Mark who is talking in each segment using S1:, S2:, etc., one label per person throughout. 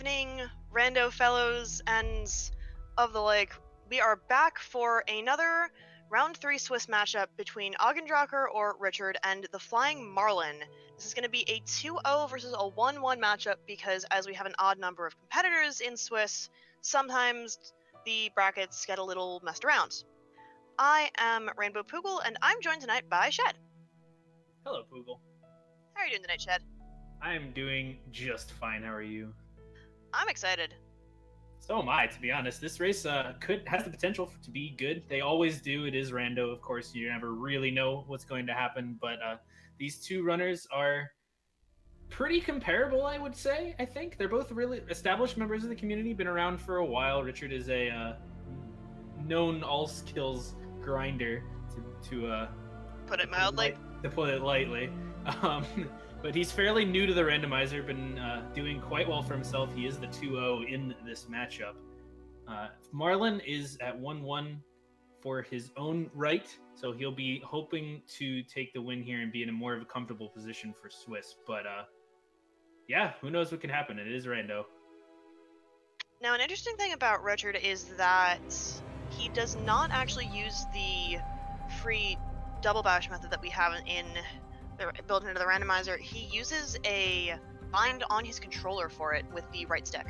S1: evening, rando fellows and of the like. We are back for another round 3 Swiss matchup between ogNdrahciR or Richard and TheFlyingMarlin. This is going to be a 2-0 versus a 1-1 matchup because as we have an odd number of competitors in Swiss, sometimes the brackets get a little messed around. I am Rainbow Poogle and I'm joined tonight by Shed.
S2: Hello, Poogle.
S1: How are you doing tonight, Shed?
S2: I am doing just fine. How are you?
S1: I'm excited.
S2: So am I, to be honest. This race has the potential to be good. They always do. It is rando, of course. You never really know what's going to happen. But these two runners are pretty comparable, I would say. I think they're both really established members of the community. Been around for a while. Richard is a known all skills grinder, to
S1: put it mildly.
S2: To put it lightly. But he's fairly new to the randomizer, been doing quite well for himself. He is the 2-0 in this matchup. Marlin is at 1-1 for his own right, so he'll be hoping to take the win here and be in a more of a comfortable position for Swiss. But yeah, who knows what can happen. It is rando.
S1: Now, an interesting thing about Richard is that he does not actually use the free double bash method that we have built into the randomizer. He uses a bind on his controller for it with the right stick.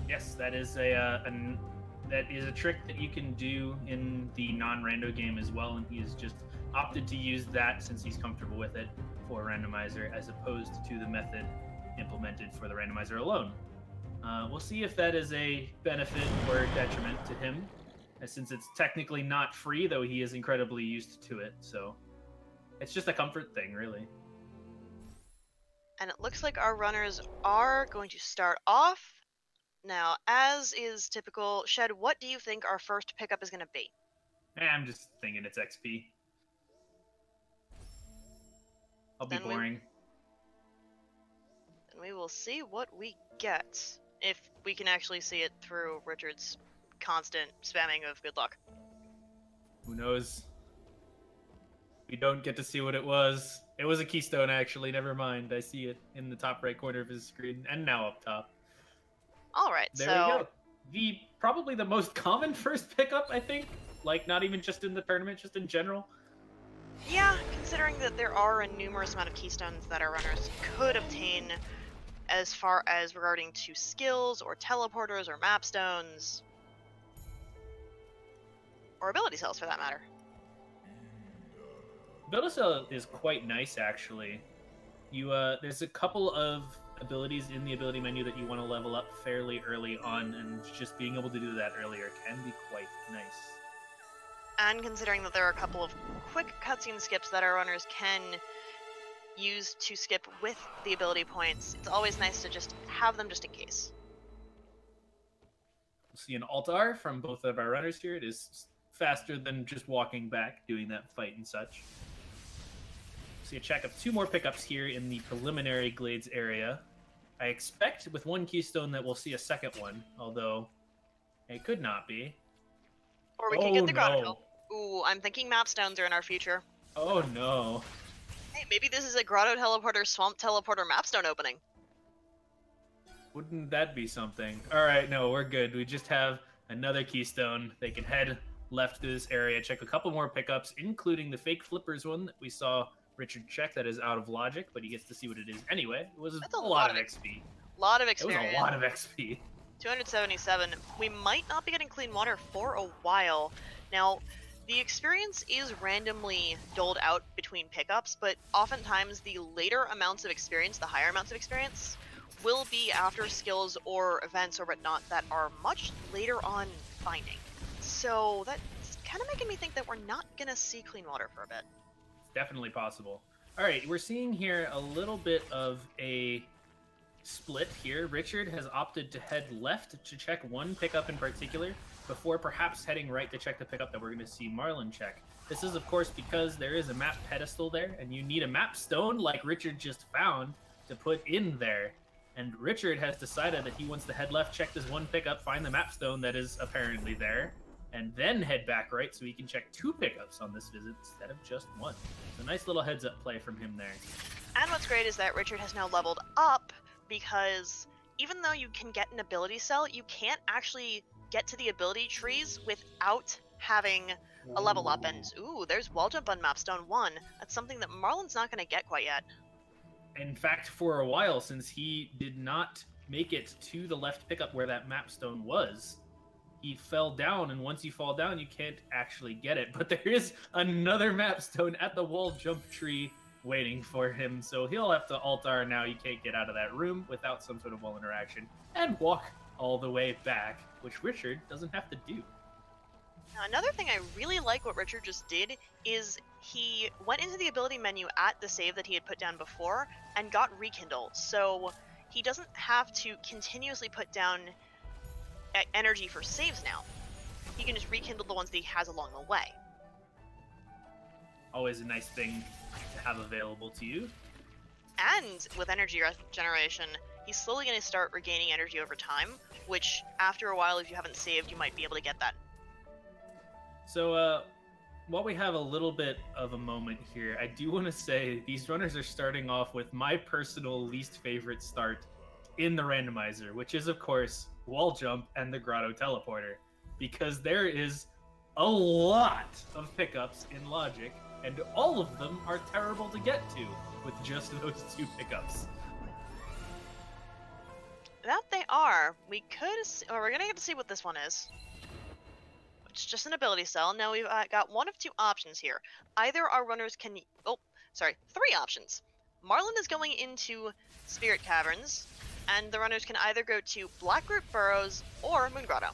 S2: Yes, that is a trick that you can do in the non-rando game as well, and he has just opted to use that since he's comfortable with it for randomizer as opposed to the method implemented for the randomizer alone. We'll see if that is a benefit or detriment to him, since it's technically not free, though he is incredibly used to it, so it's just a comfort thing, really.
S1: And it looks like our runners are going to start off. Now, as is typical, Shed, what do you think our first pickup is going to be?
S2: I'm just thinking it's XP. I'll be boring.
S1: Then we will see what we get, if we can actually see it through Richard's constant spamming of good luck.
S2: Who knows? We don't get to see what it was. It was a keystone, actually. Never mind. I see it in the top right corner of his screen, and now up top.
S1: All right,
S2: there we go. Probably the most common first pickup, I think. Like, not even just in the tournament, just in general.
S1: Yeah, considering that there are a numerous amount of keystones that our runners could obtain as far as regarding to skills, or teleporters, or map stones, or ability cells for that matter.
S2: Ability cell is quite nice, actually. There's a couple of abilities in the ability menu that you want to level up fairly early on, and just being able to do that earlier can be quite nice.
S1: And considering that there are a couple of quick cutscene skips that our runners can use to skip with the ability points, it's always nice to just have them just in case.
S2: We'll see an Alt-R from both of our runners here. It is faster than just walking back, doing that fight and such. See a check of 2 more pickups here in the preliminary Glades area. I expect with 1 keystone that we'll see a second one, although it could not be.
S1: Or we could get the grotto. Ooh, I'm thinking map stones are in our future.
S2: Oh no.
S1: Hey, maybe this is a grotto teleporter, swamp teleporter, mapstone opening.
S2: Wouldn't that be something? Alright, no, we're good. We just have another keystone. They can head left through this area, check a couple more pickups, including the fake flippers one that we saw Richard check. That is out of logic, but he gets to see what it is anyway. It was a lot of XP.
S1: Lot of experience.
S2: It was a lot of XP.
S1: 277. We might not be getting clean water for a while. Now, the experience is randomly doled out between pickups, but oftentimes the later amounts of experience, the higher amounts of experience, will be after skills or events or whatnot that are much later on finding. So that's kind of making me think that we're not going to see clean water for a bit.
S2: Definitely possible. All right, we're seeing here a little bit of a split here. Richard has opted to head left to check 1 pickup in particular before perhaps heading right to check the pickup that we're going to see Marlin check. This is, of course, because there is a map pedestal there, and you need a map stone like Richard just found to put in there. And Richard has decided that he wants to head left, check this 1 pickup, find the map stone that is apparently there, and then head back right so he can check 2 pickups on this visit instead of just 1. It's a nice little heads-up play from him there.
S1: And what's great is that Richard has now leveled up because even though you can get an ability cell, you can't actually get to the ability trees without having a level up. And ooh, there's wall jump on Mapstone 1. That's something that Marlin's not going to get quite yet.
S2: In fact, for a while, since he did not make it to the left pickup where that Mapstone was, he fell down, and once you fall down, you can't actually get it. But there is another Mapstone at the wall jump tree waiting for him, so he'll have to Alt-R now. You can't get out of that room without some sort of wall interaction, and walk all the way back, which Richard doesn't have to do.
S1: Now, another thing I really like what Richard just did is he went into the ability menu at the save that he had put down before and got Rekindle, so he doesn't have to continuously put down energy for saves now. He can just rekindle the ones that he has along the way.
S2: Always a nice thing to have available to you.
S1: And with energy regeneration, he's slowly going to start regaining energy over time, which after a while, if you haven't saved, you might be able to get that.
S2: So, while we have a little bit of a moment here, I do want to say these runners are starting off with my personal least favorite start in the randomizer, which is, of course, wall jump and the grotto teleporter, because there is a lot of pickups in Logic, and all of them are terrible to get to with just those 2 pickups.
S1: That they are. We're gonna get to see what this one is. It's just an ability cell. Now we've got one of 2 options here. Either our runners can... 3 options. Marlin is going into Spirit Caverns, and the runners can either go to Blackroot Burrows or Moon Grotto.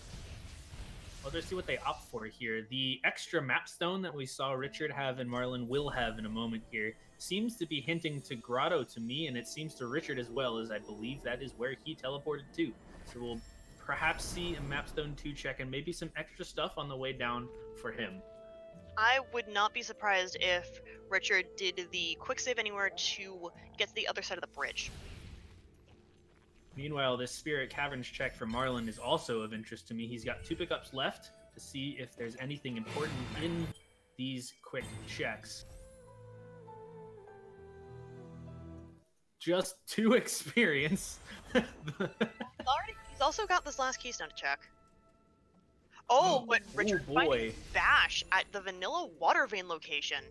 S2: Well, let's see what they opt for here. The extra Mapstone that we saw Richard have and Marlin will have in a moment here seems to be hinting to Grotto to me, and it seems to Richard as well, as I believe that is where he teleported to. So we'll perhaps see a Mapstone 2 check and maybe some extra stuff on the way down for him.
S1: I would not be surprised if Richard did the quick save anywhere to get to the other side of the bridge.
S2: Meanwhile, this Spirit Caverns check for Marlin is also of interest to me. He's got 2 pickups left to see if there's anything important in these quick checks. Just 2 experience.
S1: He's also got this last keystone to check. Oh, but Richard finding Bash at the Vanilla Water Vein location.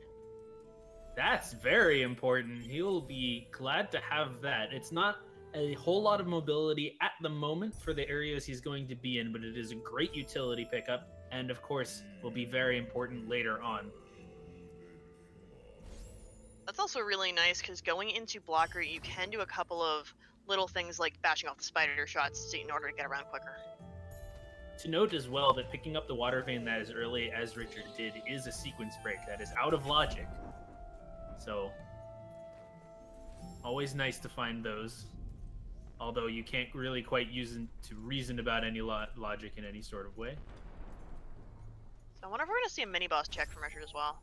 S2: That's very important. He'll be glad to have that. It's not a whole lot of mobility at the moment for the areas he's going to be in, but it is a great utility pickup, and of course will be very important later on.
S1: That's also really nice, because going into Blocker, you can do a couple of little things like bashing off the spider shots in order to get around quicker.
S2: To note as well that picking up the water vein that as early as Richard did is a sequence break that is out of Logic. So, always nice to find those. Although you can't really quite use it to reason about any logic in any sort of way.
S1: So I wonder if we're going to see a mini-boss check from Richard as well.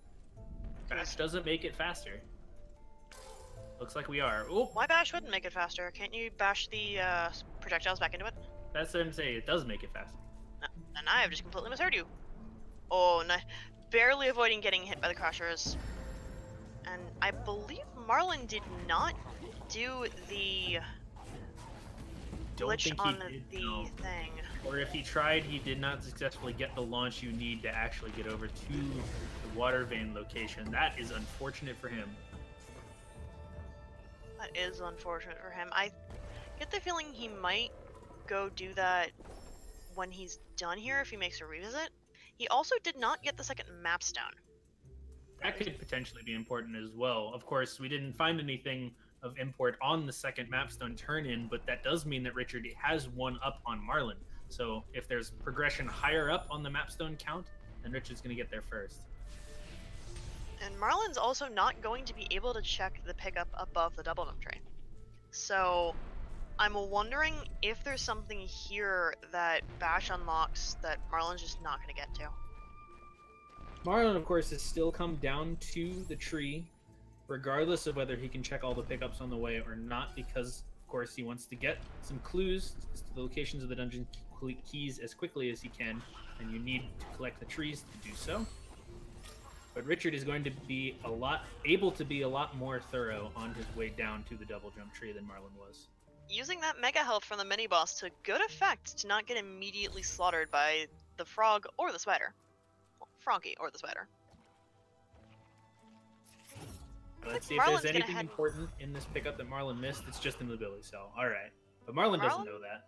S2: Bash doesn't make it faster. Looks like we are. Oh,
S1: why Bash wouldn't make it faster? Can't you bash the projectiles back into it?
S2: That's what I'm saying. It does make it faster.
S1: And I have just completely misheard you. Oh, no. Barely avoiding getting hit by the crushers. And I believe Marlin did not do the glitch on the thing.
S2: Or if he tried, he did not successfully get the launch you need to actually get over to the water vein location. That is unfortunate for him.
S1: That is unfortunate for him. I get the feeling he might go do that when he's done here if he makes a revisit. He also did not get the second Mapstone.
S2: That could potentially be important as well. Of course, we didn't find anything of import on the second Mapstone turn-in, but that does mean that Richard has one up on Marlin. So if there's progression higher up on the Mapstone count, then Richard's going to get there first.
S1: And Marlin's also not going to be able to check the pickup above the double jump tray. So I'm wondering if there's something here that Bash unlocks that Marlin's just not going to get to.
S2: Marlin, of course, has still come down to the tree, regardless of whether he can check all the pickups on the way or not, because, of course, he wants to get some clues to the locations of the dungeon keys as quickly as he can, and you need to collect the trees to do so. But Richard is going to be able to be a lot more thorough on his way down to the double jump tree than Marlin was.
S1: using that mega health from the mini boss to good effect to not get immediately slaughtered by the frog or the spider. Well, Froggy or the spider.
S2: Let's see if there's anything important in this pickup that Marlin missed. It's just an ability cell. All right. But Marlin doesn't know that.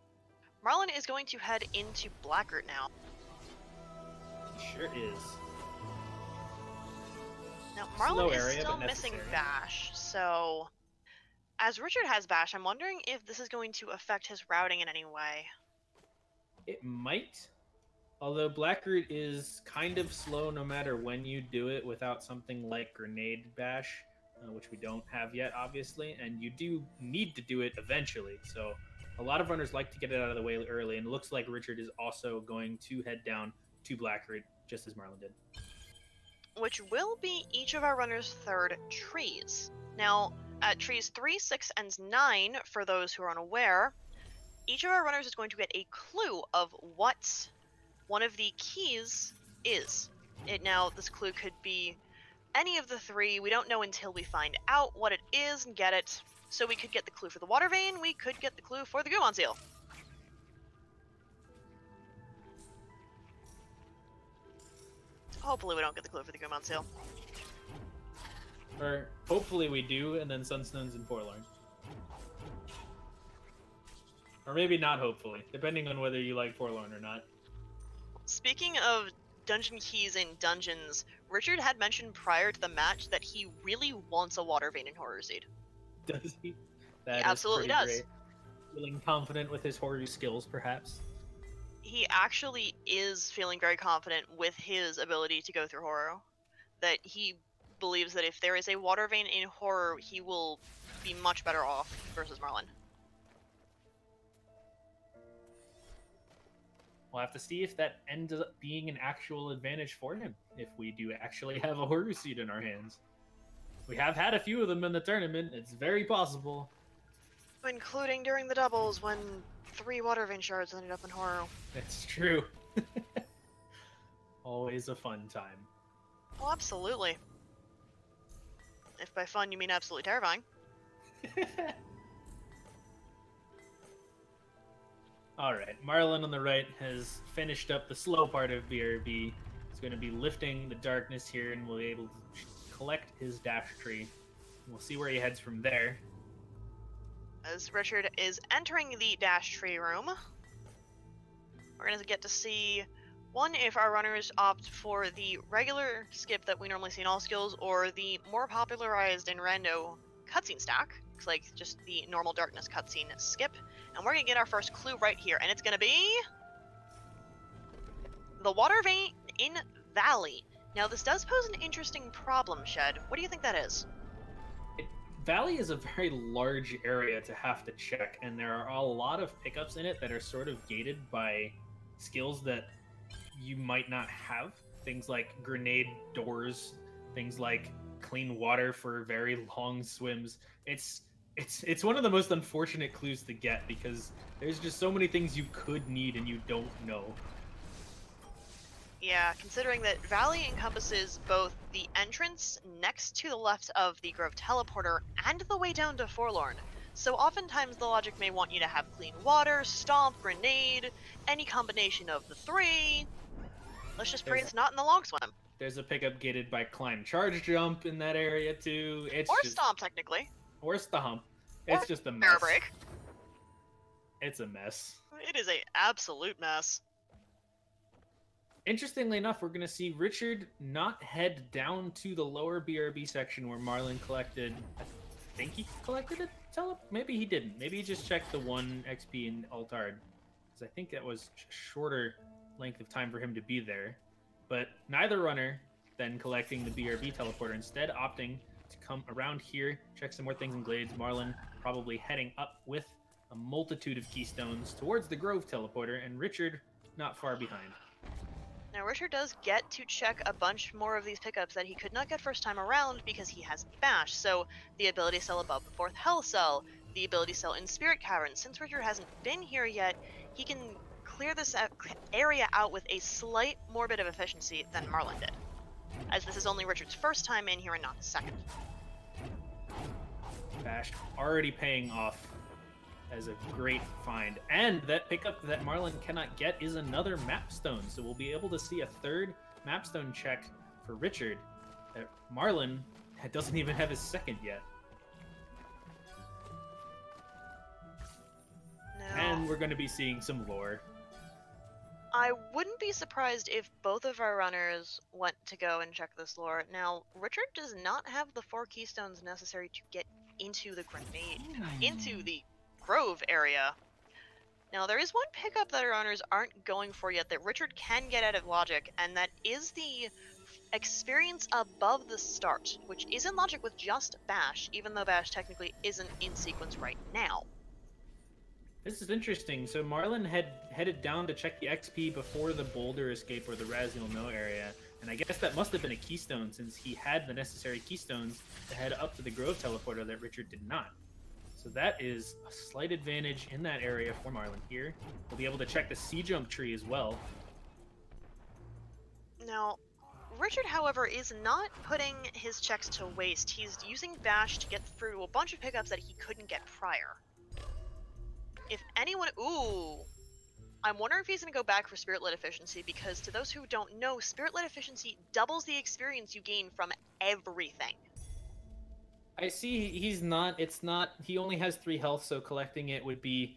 S1: Marlin is going to head into Blackroot now.
S2: He sure is.
S1: Now, Marlin is still missing Bash, so as Richard has Bash, I'm wondering if this is going to affect his routing in any way.
S2: It might. Although Blackroot is kind of slow no matter when you do it without something like Grenade Bash, which we don't have yet, obviously, and you do need to do it eventually, so a lot of runners like to get it out of the way early, and it looks like Richard is also going to head down to Blackroot, just as Marlin did.
S1: Which will be each of our runners' third trees. Now, at trees 3, 6, and 9, for those who are unaware, each of our runners is going to get a clue of what one of the keys is. Now, this clue could be any of the 3. We don't know until we find out what it is and get it. So we could get the clue for the water vein, we could get the clue for the Gumon seal. Hopefully we don't get the clue for the Gumon seal.
S2: Or hopefully we do, and then Sunstone's in Forlorn. Or maybe not hopefully, depending on whether you like Forlorn or not.
S1: Speaking of dungeon keys in dungeons, Richard had mentioned prior to the match that he really wants a water vein in Horror Seed.
S2: Does he?
S1: He absolutely does.
S2: Great. Feeling confident with his horror skills, perhaps?
S1: He actually is feeling very confident with his ability to go through horror. That he believes that if there is a water vein in horror, he will be much better off versus Marlin.
S2: We'll have to see if that ends up being an actual advantage for him, if we do actually have a horror seed in our hands. We have had a few of them in the tournament. It's very possible.
S1: Including during the doubles when 3 water vein shards ended up in horror.
S2: That's true. Always a fun time.
S1: Oh, absolutely. If by fun you mean absolutely terrifying.
S2: Alright, Marlin on the right has finished up the slow part of BRB. He's going to be lifting the darkness here and will be able to collect his dash tree. We'll see where he heads from there.
S1: As Richard is entering the dash tree room, we're going to get to see, one, if our runners opt for the regular skip that we normally see in all skills, or the more popularized in rando cutscene stack. It's like just the normal darkness cutscene skip. And we're going to get our first clue right here, and it's going to be the water vein in Valley. Now, this does pose an interesting problem, Shed. What do you think that is?
S2: Valley is a very large area to have to check, and there are a lot of pickups in it that are sort of gated by skills that you might not have. Things like grenade doors, things like clean water for very long swims. It's one of the most unfortunate clues to get because there's just so many things you could need and you don't know.
S1: Yeah, considering that Valley encompasses both the entrance next to the left of the Grove Teleporter and the way down to Forlorn. So oftentimes the logic may want you to have clean water, stomp, grenade, any combination of the 3. Let's just pray it's not in the long swim.
S2: There's a pickup gated by climb charge jump in that area too.
S1: Or stomp, technically.
S2: Or stomp. It's just a mess.
S1: Air break.
S2: It's a mess.
S1: It is an absolute mess.
S2: Interestingly enough, we're going to see Richard not head down to the lower BRB section where Marlin collected... I think he collected it? Maybe he didn't. Maybe he just checked the 1 XP in Altard. Because I think that was a shorter length of time for him to be there. But neither runner then collecting the BRB teleporter, instead opting to come around here, check some more things in Glades. Marlin probably heading up with a multitude of keystones towards the Grove teleporter, and Richard not far behind.
S1: Now, Richard does get to check a bunch more of these pickups that he could not get first time around because he has Bash. So, the ability cell above the 4th Hell Cell, the ability cell in Spirit Cavern. Since Richard hasn't been here yet, he can clear this area out with a slight more bit of efficiency than Marlin did, as this is only Richard's first time in here and not his second.
S2: Bash already paying off as a great find. And that pickup that Marlin cannot get is another mapstone, so we'll be able to see a third mapstone check for Richard. Marlin doesn't even have his second yet.
S1: No.
S2: And we're going to be seeing some lore.
S1: I wouldn't be surprised if both of our runners went to go and check this lore. Now, Richard does not have the 4 keystones necessary to get into the into the grove area. Now, there is one pickup that our runners aren't going for yet that Richard can get out of logic, and that is the experience above the start, which is in logic with just Bash, even though Bash technically isn't in sequence right now.
S2: This is interesting. So Marlin headed down to check the XP before the boulder escape or the Raziel No area, and I guess that must have been a keystone since he had the necessary keystones to head up to the Grove teleporter that Richard did not. So that is a slight advantage in that area for Marlin here. We'll be able to check the C-jump tree as well.
S1: Now, Richard, however, is not putting his checks to waste. He's using Bash to get through a bunch of pickups that he couldn't get prior. If anyone... Ooh! I'm wondering if he's going to go back for Spirit-Led Efficiency, because to those who don't know, Spirit-Led Efficiency doubles the experience you gain from everything.
S2: I see he only has 3 health, so collecting it would be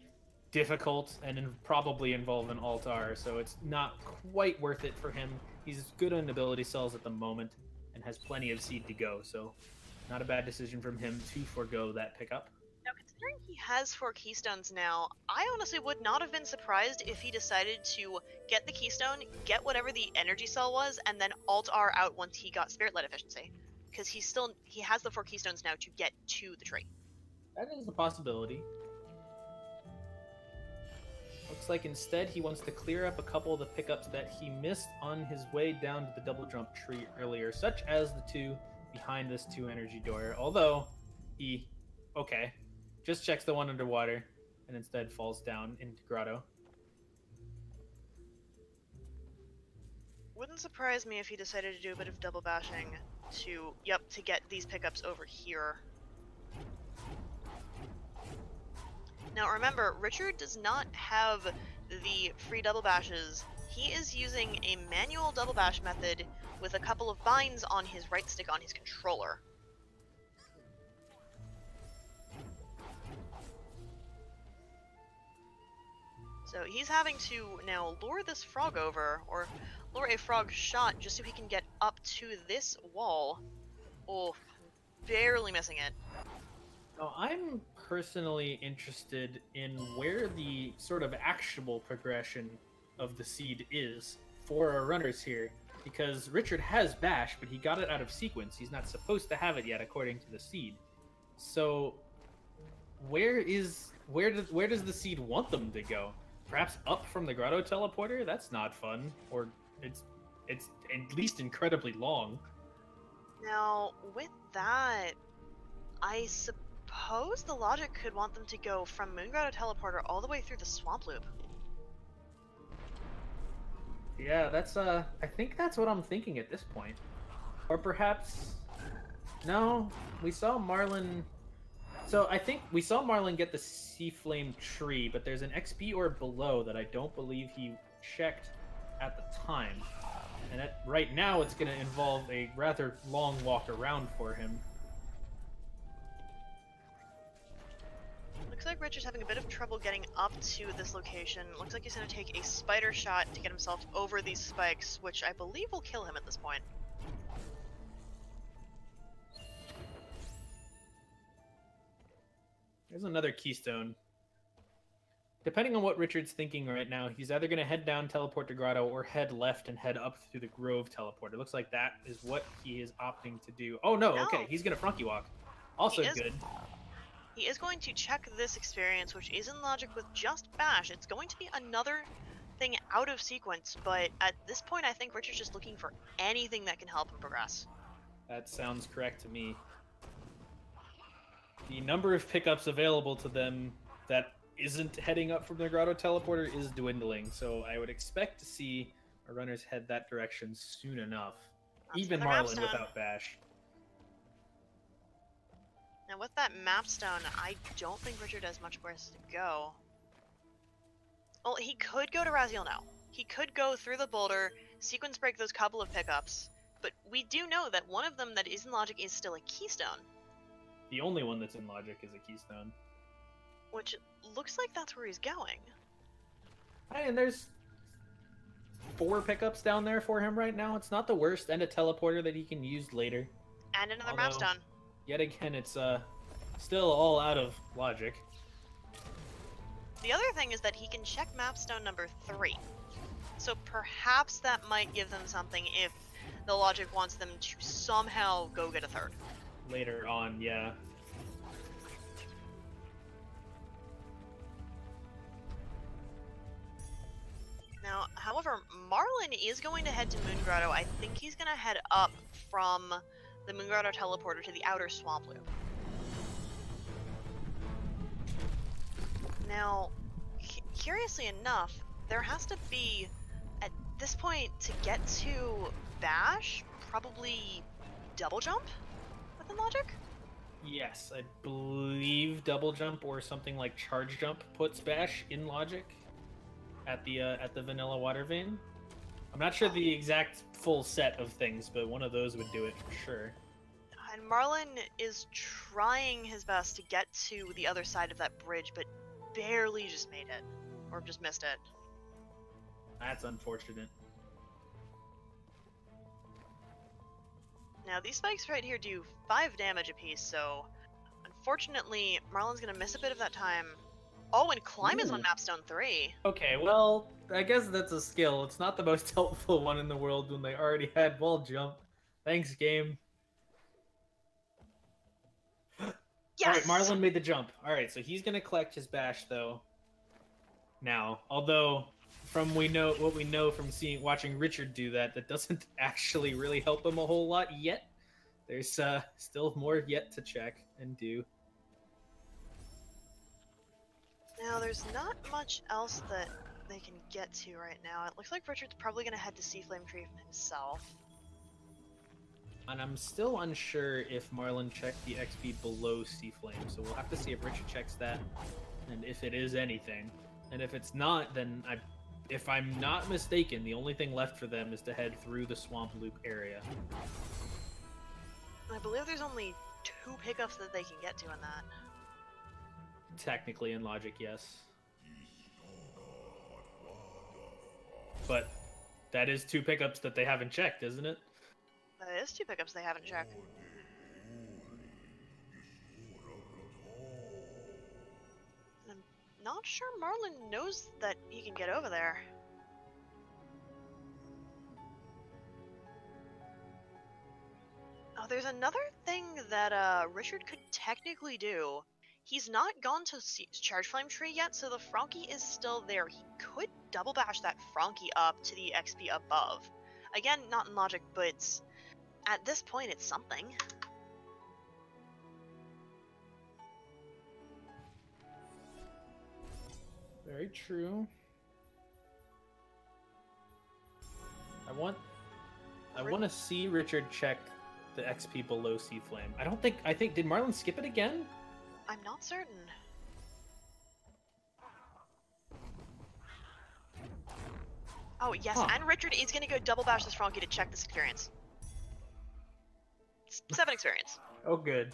S2: difficult and probably involve an Alt-R, so it's not quite worth it for him. He's good on ability cells at the moment and has plenty of seed to go, so not a bad decision from him to forego that pickup.
S1: Now, considering he has 4 keystones now, I honestly would not have been surprised if he decided to get the keystone, get whatever the energy cell was, and then Alt-R out once he got Spirit-Led Efficiency. Because he has the 4 keystones now to get to the tree.
S2: That is a possibility. Looks like instead he wants to clear up a couple of the pickups that he missed on his way down to the double jump tree earlier, such as the 2 behind this 2 energy door. Although he, just checks the one underwater and instead falls down into Grotto.
S1: Wouldn't surprise me if he decided to do a bit of double bashing to get these pickups over here. Now remember, Richard does not have the free double bashes. He is using a manual double bash method with a couple of binds on his right stick on his controller. So he's having to now lure this frog over, or lure a frog shot just so he can get up to this wall. Oh, barely missing it.
S2: Now, I'm personally interested in where the sort of actual progression of the seed is for our runners here, because Richard has Bash, but he got it out of sequence. He's not supposed to have it yet, according to the seed. So, where does the seed want them to go? Perhaps up from the Grotto teleporter? That's not fun, or it's at least incredibly long.
S1: Now, with that, I suppose the logic could want them to go from Moon Grotto teleporter all the way through the swamp loop.
S2: Yeah, that's I think that's what I'm thinking at this point. Or perhaps no, we saw Marlin. So I think we saw Marlin get the Sea Flame tree, but there's an XP orb below that I don't believe he checked at the time. And right now it's going to involve a rather long walk around for him.
S1: Looks like Rich is having a bit of trouble getting up to this location. Looks like he's going to take a spider shot to get himself over these spikes, which I believe will kill him at this point.
S2: There's another keystone. Depending on what Richard's thinking right now, he's either going to head down, teleport to Grotto, or head left and head up through the Grove teleporter. It looks like that is what he is opting to do. Oh, no. Okay, he's going to Flunky Walk. Also good.
S1: He is going to check this experience, which is in logic with just Bash. It's going to be another thing out of sequence, but at this point I think Richard's just looking for anything that can help him progress.
S2: That sounds correct to me. The number of pickups available to them that isn't heading up from the Grotto teleporter is dwindling, so I would expect to see our runners head that direction soon enough. Even Marlin without Bash.
S1: Now with that map stone, I don't think Richard has much place to go. Well, he could go to Raziel now. He could go through the boulder, sequence break those couple of pickups, but we do know that one of them that is in logic is still a keystone.
S2: The only one that's in logic is a keystone.
S1: Which looks like that's where he's going.
S2: And there's 4 pickups down there for him right now. It's not the worst, and a teleporter that he can use later.
S1: And another map stone.
S2: Yet again, it's still all out of logic.
S1: The other thing is that he can check map stone number 3. So perhaps that might give them something if the logic wants them to somehow go get a 3rd.
S2: Later on, yeah.
S1: Now, however, Marlin is going to head to Moon Grotto. I think he's going to head up from the Moon Grotto teleporter to the outer swamp loop. Now, curiously enough, there has to be, at this point, to get to Bash, probably double jump within logic?
S2: Yes, I believe double jump or something like charge jump puts Bash in logic at the vanilla water vein. I'm not sure the exact full set of things, but one of those would do it for sure.
S1: And Marlin is trying his best to get to the other side of that bridge, but barely just made it. Or just missed it.
S2: That's unfortunate.
S1: Now, these spikes right here do 5 damage apiece, so unfortunately, Marlin's gonna miss a bit of that time. Oh, and climb is on map stone 3.
S2: Okay, well, I guess that's a skill. It's not the most helpful one in the world when they already had wall jump. Thanks, game.
S1: Yes!
S2: Alright, Marlin made the jump. Alright, so he's gonna collect his bash, though. Now, although, from what we know from watching Richard do that, that doesn't actually really help him a whole lot yet. There's still more yet to check and do.
S1: Now, there's not much else that they can get to right now. It looks like Richard's probably going to head to Sea Flame Tree himself.
S2: And I'm still unsure if Marlin checked the XP below Sea Flame, so we'll have to see if Richard checks that, and if it is anything. And if it's not, then if I'm not mistaken, the only thing left for them is to head through the Swamp Loop area.
S1: I believe there's only 2 pickups that they can get to in that.
S2: Technically, in logic, yes. But that is 2 pickups that they haven't checked, isn't it?
S1: That is 2 pickups they haven't checked. I'm not sure Marlin knows that he can get over there. Oh, there's another thing that Richard could technically do. He's not gone to Charge Flame Tree yet, so the Frankie is still there. He could double bash that Frankie up to the XP above. Again, not in logic, but at this point, it's something.
S2: Very true. I want to see Richard check the XP below Sea Flame. I think did Marlin skip it again?
S1: I'm not certain. Oh, yes, and Richard is going to go double bash this Frankie to check this experience. 7 experience.
S2: Oh, good.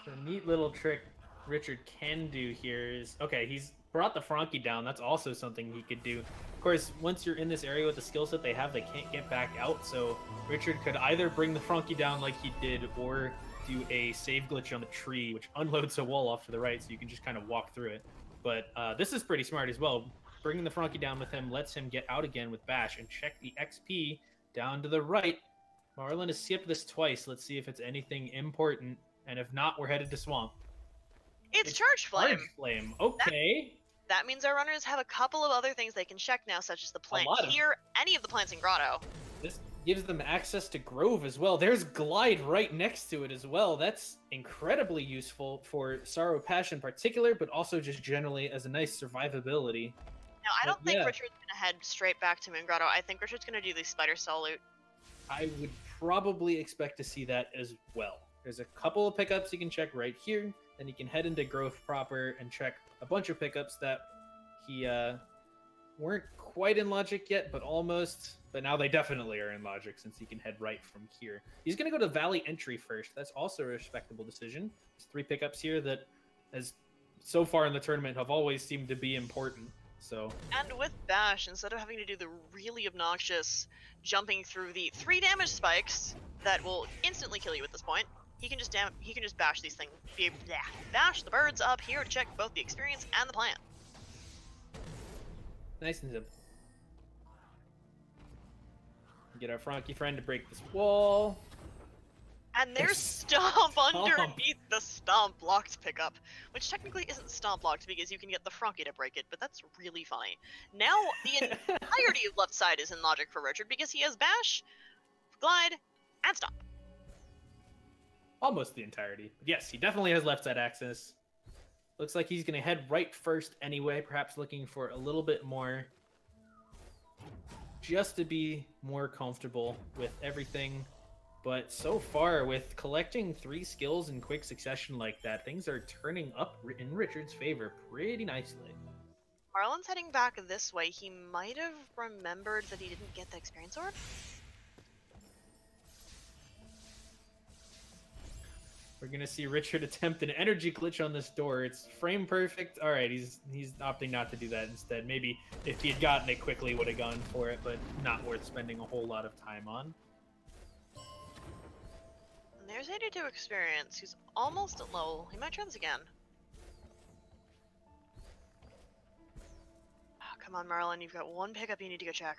S2: The neat little trick Richard can do here is... Okay, he's brought the Frankie down. That's also something he could do. Of course, once you're in this area with the skill set they have, they can't get back out, so Richard could either bring the Frankie down like he did, or do a save glitch on the tree, which unloads a wall off to the right, so you can just kind of walk through it. But this is pretty smart as well. Bringing the Frankie down with him lets him get out again with Bash and check the XP down to the right. Marlin has skipped this twice. Let's see if it's anything important, and if not, we're headed to Swamp.
S1: It's Charge Flame.
S2: Charge Flame, okay.
S1: That means our runners have a couple of other things they can check now, such as the plant here, any of the plants in Grotto.
S2: This gives them access to Grove as well. There's Glide right next to it as well. That's incredibly useful for Sorrow Pash in particular, but also just generally as a nice survivability.
S1: Now, I don't think Richard's going to head straight back to Moon Grotto. I think Richard's going to do the Spider Cell loot.
S2: I would probably expect to see that as well. There's a couple of pickups you can check right here. Then you can head into growth proper and check a bunch of pickups that he weren't quite in logic yet, but almost. But now they definitely are in logic since he can head right from here. He's going to go to Valley Entry first. That's also a respectable decision. There's 3 pickups here that, as so far in the tournament, have always seemed to be important. So.
S1: And with Bash, instead of having to do the really obnoxious jumping through the 3 damage spikes that will instantly kill you at this point, he can just bash these things. Bash the birds up here to check both the experience and the plant.
S2: Nice and simple. Get our Frankie friend to break this wall.
S1: And there's Stomp underneath the Stomp locked pickup, which technically isn't Stomp locked because you can get the Frankie to break it, but that's really funny. Now the entirety of left side is in logic for Richard because he has Bash, Glide, and Stomp.
S2: Almost the entirety. But yes, he definitely has left side access. Looks like he's going to head right first anyway, perhaps looking for a little bit more just to be more comfortable with everything. But so far, with collecting 3 skills in quick succession like that, things are turning up in Richard's favor pretty nicely.
S1: Marlin's heading back this way. He might have remembered that he didn't get the experience orb.
S2: We're gonna see Richard attempt an energy glitch on this door. It's frame perfect. All right, he's opting not to do that instead. Maybe if he had gotten it quickly, would have gone for it, but not worth spending a whole lot of time on.
S1: And there's 82 experience. He's almost at low. He might try this again. Oh, come on, Marlin. You've got 1 pickup you need to go check.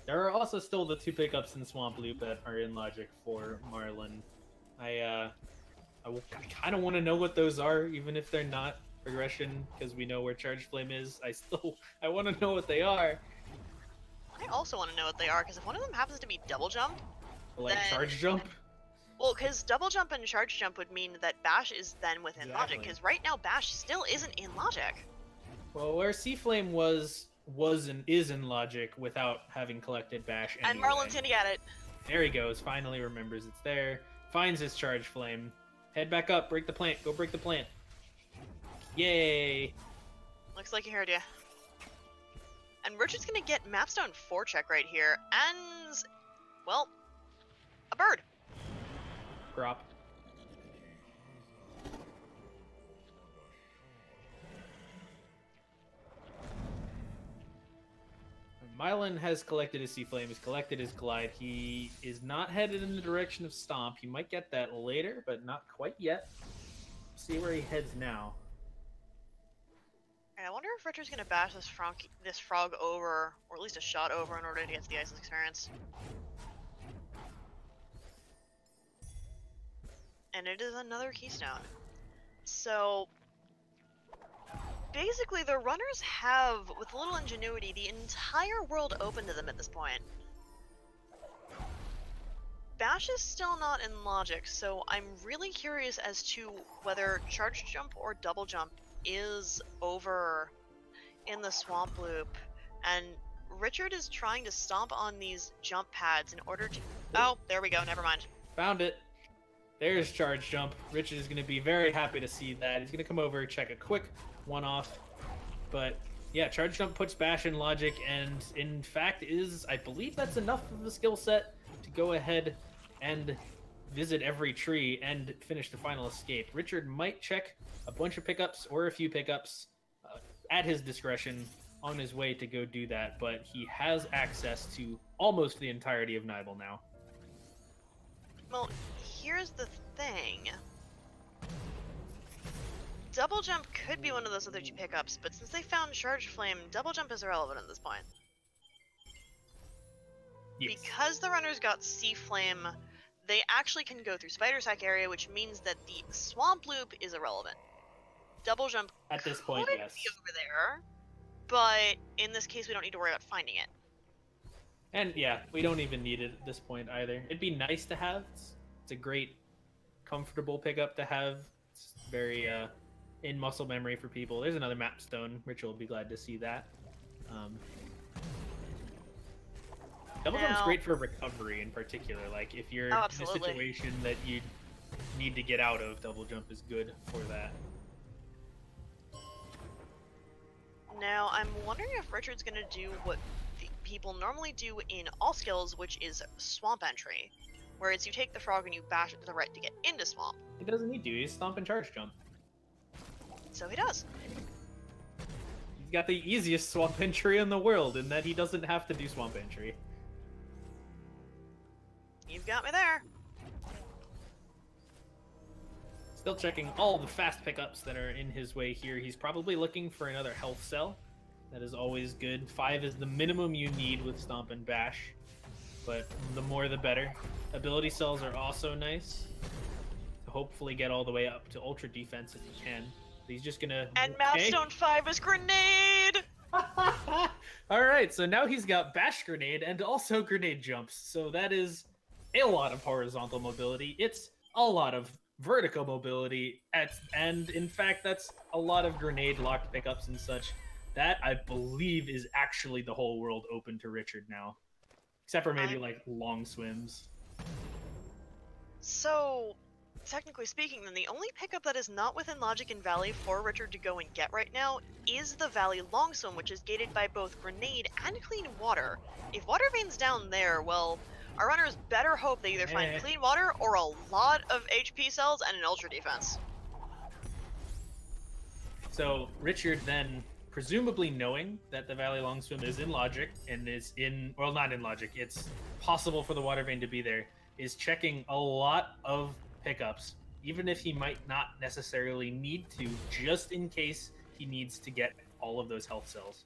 S2: There are also still the 2 pickups in Swamp Loop that are in logic for Marlin. I kind of want to know what those are, even if they're not progression, because we know where Charge Flame is. I want to know what they are.
S1: I also want to know what they are, because if one of them happens to be double jump,
S2: Like
S1: then...
S2: charge jump?
S1: Well, because double jump and charge jump would mean that Bash is then within logic, because right now Bash still isn't in logic.
S2: Well, where Sea Flame was and is in logic without having collected Bash anyway.
S1: And Marlin's gonna get it.
S2: There he goes, finally remembers it's there, finds his Charge Flame. Head back up, break the plant, go break the plant. Yay!
S1: Looks like he heard you. And Richard's gonna get Mapstone 4 check right here, and... well, a bird.
S2: Drop. Marlin has collected his Sea Flame, has collected his Glide. He is not headed in the direction of Stomp. He might get that later, but not quite yet. See where he heads now.
S1: I wonder if Richard's gonna bash this frog over, or at least a shot over, in order to get to the Ice's experience. And it is another keystone. So... basically, the runners have, with a little ingenuity, the entire world open to them at this point. Bash is still not in logic, so I'm really curious as to whether charge jump or double jump is over in the swamp loop. And Richard is trying to stomp on these jump pads in order to... oh, there we go, never mind.
S2: Found it. There's charge jump. Richard is going to be very happy to see that. He's going to come over, check a quick one-off. But yeah, charge jump puts Bash in logic, and in fact I believe that's enough of the skill set to go ahead and visit every tree and finish the final escape. Richard might check a bunch of pickups or a few pickups at his discretion on his way to go do that, but he has access to almost the entirety of Nibel now.
S1: Well, here's the thing. Double jump could be one of those other 2 pickups, but since they found Charge Flame, double jump is irrelevant at this point.
S2: Yes.
S1: Because the runners got Sea Flame, they actually can go through Spider Sack area, which means that the Swamp Loop is irrelevant. Double jump
S2: at this point,
S1: could
S2: yes.
S1: be over there, but in this case we don't need to worry about finding it.
S2: And yeah, we don't even need it at this point either. It'd be nice to have. It's a great, comfortable pickup to have. It's very in muscle memory for people. There's another map stone. Richard will be glad to see that. Double jump's
S1: Now,
S2: great for recovery in particular. Like if you're in a
S1: absolutely.
S2: situation that you need to get out of, double jump is good for that.
S1: Now, I'm wondering if Richard's gonna do what people normally do in all skills, which is swamp entry, where it's you take the frog and you bash it to the right to get into swamp.
S2: He doesn't need to. He's stomp and charge jump.
S1: So he does.
S2: He's got the easiest swamp entry in the world in that he doesn't have to do swamp entry.
S1: You've got me there.
S2: Still checking all the fast pickups that are in his way here. He's probably looking for another health cell. That is always good. 5 is the minimum you need with Stomp and Bash, but the more the better. Ability cells are also nice to hopefully get all the way up to Ultra Defense if he can. He's just gonna...
S1: And Mapstone 5 is Grenade!
S2: Alright, so now he's got Bash Grenade and also Grenade Jumps. So that is a lot of horizontal mobility. It's a lot of vertical mobility, and in fact, that's a lot of grenade locked pickups and such. That, I believe, is actually the whole world open to Richard now. Except for maybe, like, long swims.
S1: So, technically speaking, then the only pickup that is not within Logic and Valley for Richard to go and get right now is the Valley Long Swim, which is gated by both Grenade and Clean Water. If Water Vein's down there, well, our runners better hope they either find Clean Water or a lot of HP cells and an Ultra Defense.
S2: So, Richard then, presumably knowing that the Valley Long Swim is in Logic, and is in, well, not in Logic, it's possible for the Water Vein to be there, is checking a lot of pickups, even if he might not necessarily need to, just in case he needs to get all of those health cells.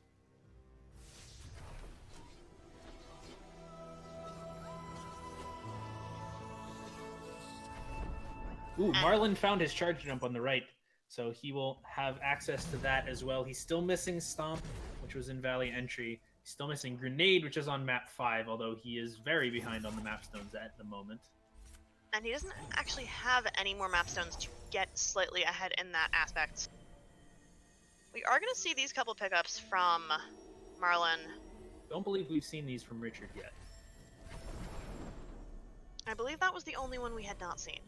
S2: Ooh, Marlin found his charge jump on the right, so he will have access to that as well. He's still missing Stomp, which was in Valley Entry. He's still missing Grenade, which is on map 5, although he is very behind on the map stones at the moment.
S1: And he doesn't actually have any more map stones to get slightly ahead in that aspect. We are going to see these couple pickups from Marlin.
S2: Don't believe we've seen these from Richard yet.
S1: I believe that was the only one we had not seen.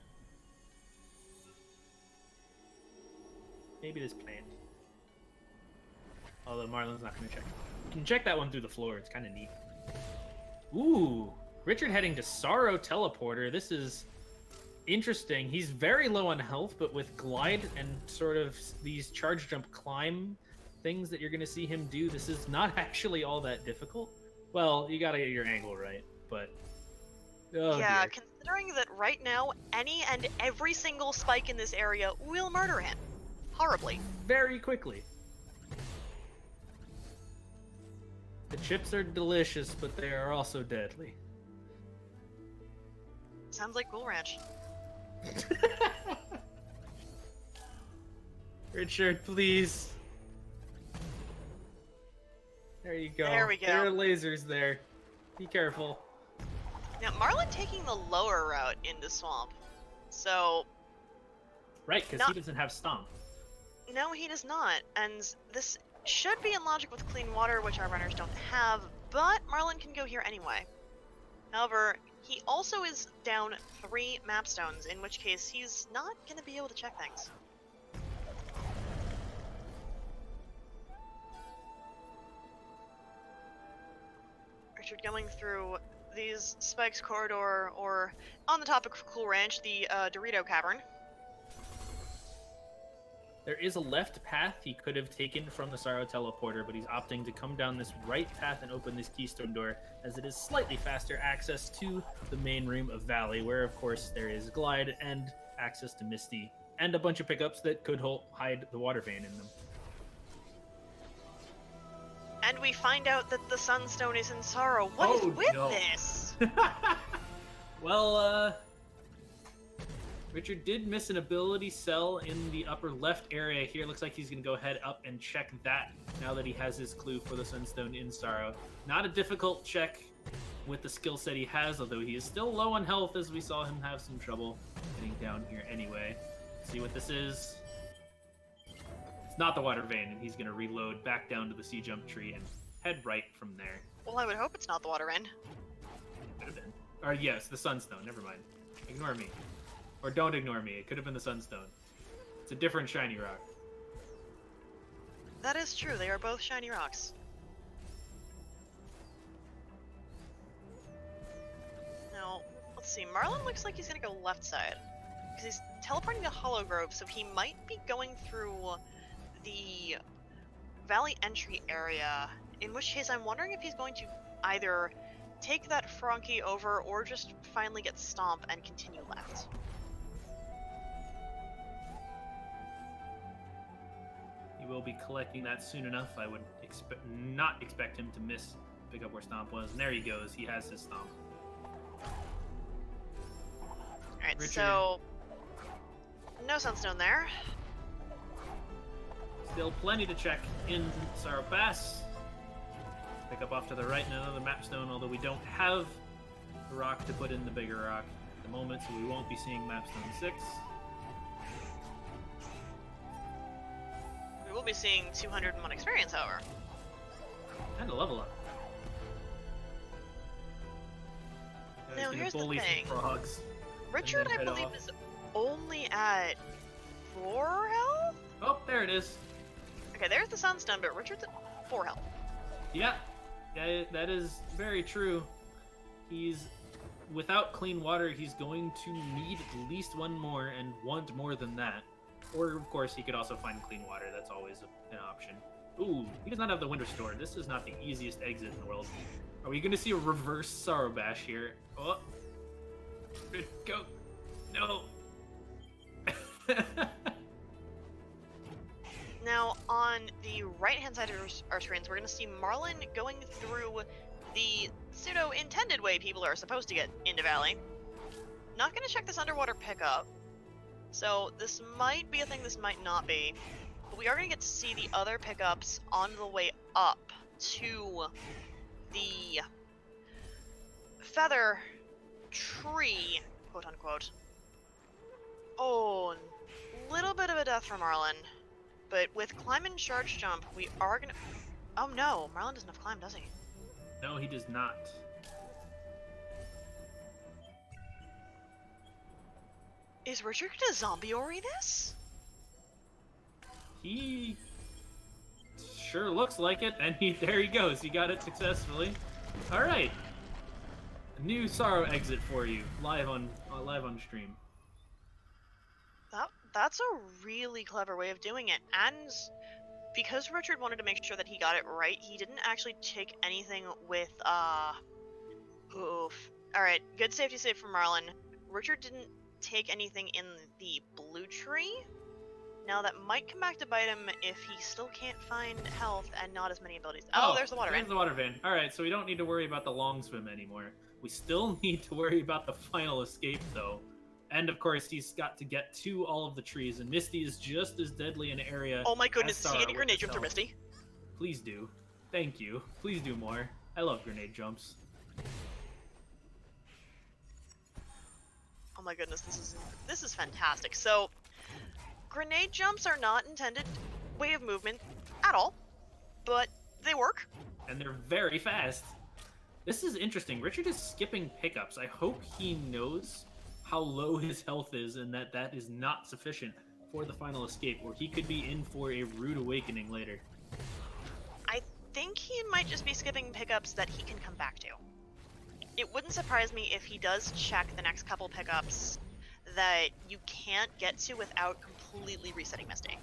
S2: Maybe it is planned. Although Marlin's not going to check. You can check that one through the floor. It's kind of neat. Ooh, Richard heading to Sorrow Teleporter. This is interesting. He's very low on health, but with Glide and sort of these charge jump climb things that you're going to see him do, this is not actually all that difficult. Well, you got to get your angle right, but... Oh,
S1: yeah,
S2: dear.
S1: considering that right now, any and every single spike in this area will murder him. Horribly.
S2: Very quickly. The chips are delicious, but they are also deadly.
S1: Sounds like Cool Ranch.
S2: Richard, please. There you go.
S1: There we go.
S2: There are lasers there. Be careful.
S1: Now, Marlin taking the lower route into Swamp. So...
S2: Right, because he doesn't have Stomp.
S1: No, he does not. And this should be in Logic with Clean Water, which our runners don't have, but Marlin can go here anyway. However, he also is down 3 map stones, in which case he's not going to be able to check things. Richard going through these Spikes Corridor, or on the topic of Cool Ranch, the Dorito Cavern.
S2: There is a left path he could have taken from the Sorrow Teleporter, but he's opting to come down this right path and open this keystone door, as it is slightly faster access to the main room of Valley, where of course there is Glide and access to Misty, and a bunch of pickups that could hide the Water Vein in them.
S1: And we find out that the Sunstone is in Sorrow. What is with this?
S2: Well, Richard did miss an ability cell in the upper left area here. Looks like he's going to go ahead up and check that now that he has his clue for the Sunstone in Sorrow. Not a difficult check with the skill set he has, although he is still low on health, as we saw him have some trouble getting down here anyway. Let's see what this is. It's not the Water Vein, and he's going to reload back down to the Sea Jump tree and head right from there.
S1: Well, I would hope it's not the Water Vein.
S2: Could have been. Or yes, the Sunstone. Never mind. Ignore me. Or don't ignore me. It could have been the Sunstone. It's a different shiny rock.
S1: That is true. They are both shiny rocks. Now, let's see. Marlin looks like he's gonna go left side. Because he's teleporting to Hollow Grove, so he might be going through the valley entry area. In which case, I'm wondering if he's going to either take that Frankie over or just finally get Stomp and continue left.
S2: He will be collecting that soon enough. I would not expect him to pick up where Stomp was. And there he goes. He has his Stomp.
S1: Alright, so no Sunstone there.
S2: Still plenty to check in Sorrow Pass. Pick up off to the right and another map stone, although we don't have the rock to put in the bigger rock at the moment, so we won't be seeing map stone 6.
S1: We will be seeing 201 experience, however.
S2: And a level up.
S1: Now here's the thing.
S2: Frogs,
S1: Richard, I believe, is only at 4 health?
S2: Oh, there it is.
S1: Okay, there's the Sunstone, but Richard's at 4 health.
S2: Yeah, that is very true. He's, without clean water, he's going to need at least one more and want more than that. Or, of course, he could also find clean water. That's always an option. Ooh, he does not have the Winter Store. This is not the easiest exit in the world. Are we going to see a reverse Sorrow Bash here? Oh. Good, go. No.
S1: Now, on the right-hand side of our screens, we're going to see Marlin going through the pseudo-intended way people are supposed to get into Valley. Not going to check this underwater pickup, so this might be a thing, this might not be. But we are going to get to see the other pickups on the way up to the feather tree, quote-unquote. Oh, little bit of a death for Marlin. But with climb and charge jump, we are gonna... Oh no, Marlin doesn't have climb, does he?
S2: No, he does not.
S1: Is Richard gonna zombie Ori this?
S2: He sure looks like it, and there he goes. He got it successfully. All right, a new Sorrow exit for you, live on stream.
S1: That's a really clever way of doing it, and because Richard wanted to make sure that he got it right, he didn't actually take anything with, oof. Alright, good safety save from Marlin. Richard didn't take anything in the blue tree. Now that might come back to bite him if he still can't find health and not as many abilities. Oh, there's the water vein.
S2: There's the water vein. Alright, so we don't need to worry about the long swim anymore. We still need to worry about the final escape, though. And of course, he's got to get to all of the trees, and Misty is just as deadly an area.
S1: Oh my goodness, is he getting grenade jump through Misty?
S2: Please do. Thank you. Please do more. I love grenade jumps.
S1: Oh my goodness, this is fantastic. So, grenade jumps are not intended way of movement at all, but they work.
S2: And they're very fast. This is interesting. Richard is skipping pickups. I hope he knows how low his health is and that is not sufficient for the final escape, or he could be in for a rude awakening later.
S1: I think he might just be skipping pickups that he can come back to. It wouldn't surprise me if he does check the next couple pickups that you can't get to without completely resetting Misty.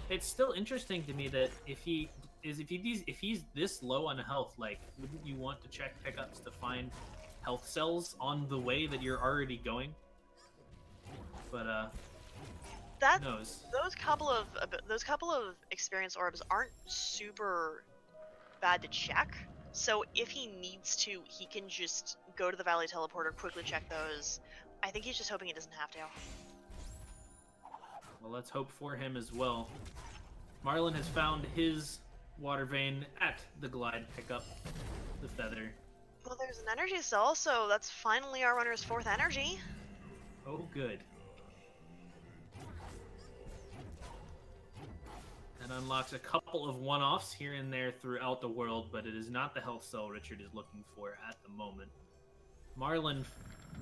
S2: It's still interesting to me that if he's this low on health, like, wouldn't you want to check pickups to find health cells on the way that you're already going? But who knows?
S1: Those couple of experience orbs aren't super bad to check. So if he needs to, he can just go to the Valley Teleporter, quickly check those. I think he's just hoping he doesn't have to.
S2: Well, let's hope for him as well. Marlin has found his water vein at the glide pickup, the feather.
S1: Well, there's an energy cell, so that's finally our runner's 4th energy.
S2: Oh, good. And unlocks a couple of one-offs here and there throughout the world, but it is not the health cell Richard is looking for at the moment. Marlin,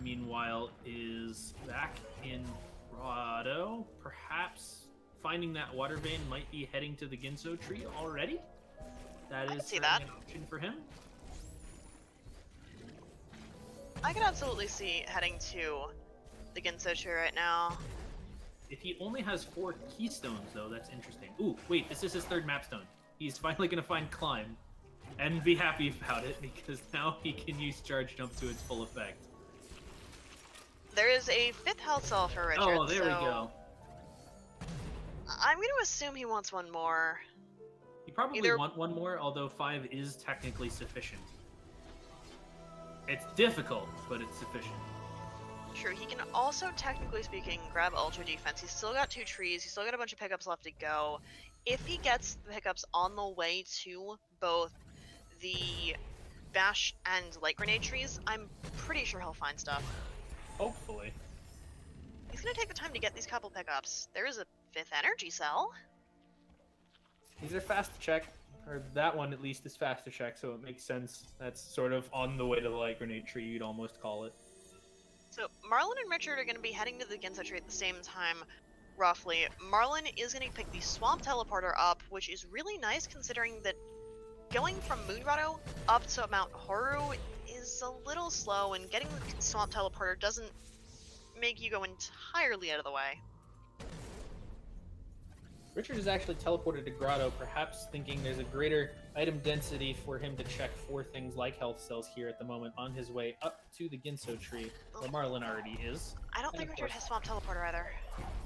S2: meanwhile, is back in Grotto. Perhaps finding that water vein might be heading to the Ginso tree already. That is certainly an option for him.
S1: I could absolutely see heading to the Ginso tree right now.
S2: If he only has 4 keystones, though, that's interesting. Ooh, wait, this is his 3rd mapstone. He's finally going to find Climb and be happy about it, because now he can use Charge Jump to its full effect.
S1: There is a 5th health cell for Richard.
S2: Oh, there we go.
S1: I'm going to assume he wants one more.
S2: You probably want one more, although 5 is technically sufficient. It's difficult, but it's sufficient.
S1: True, he can also, technically speaking, grab Ultra Defense. He's still got 2 trees, he's still got a bunch of pickups left to go. If he gets the pickups on the way to both the Bash and Light Grenade trees, I'm pretty sure he'll find stuff.
S2: Hopefully.
S1: He's gonna take the time to get these couple pickups. There is a 5th energy cell.
S2: These are fast to check, or that one at least is fast to check, so it makes sense. That's sort of on the way to the Light Grenade tree, you'd almost call it.
S1: So Marlin and Richard are going to be heading to the Ginso tree at the same time, roughly. Marlin is going to pick the Swamp Teleporter up, which is really nice considering that going from Moon Grotto up to Mount Horu is a little slow, and getting the Swamp Teleporter doesn't make you go entirely out of the way.
S2: Richard is actually teleported to Grotto, perhaps thinking there's a greater item density for him to check for things like health cells here at the moment on his way up to the Ginso tree, where Marlin already is.
S1: I don't think Richard has Swamp Teleporter either.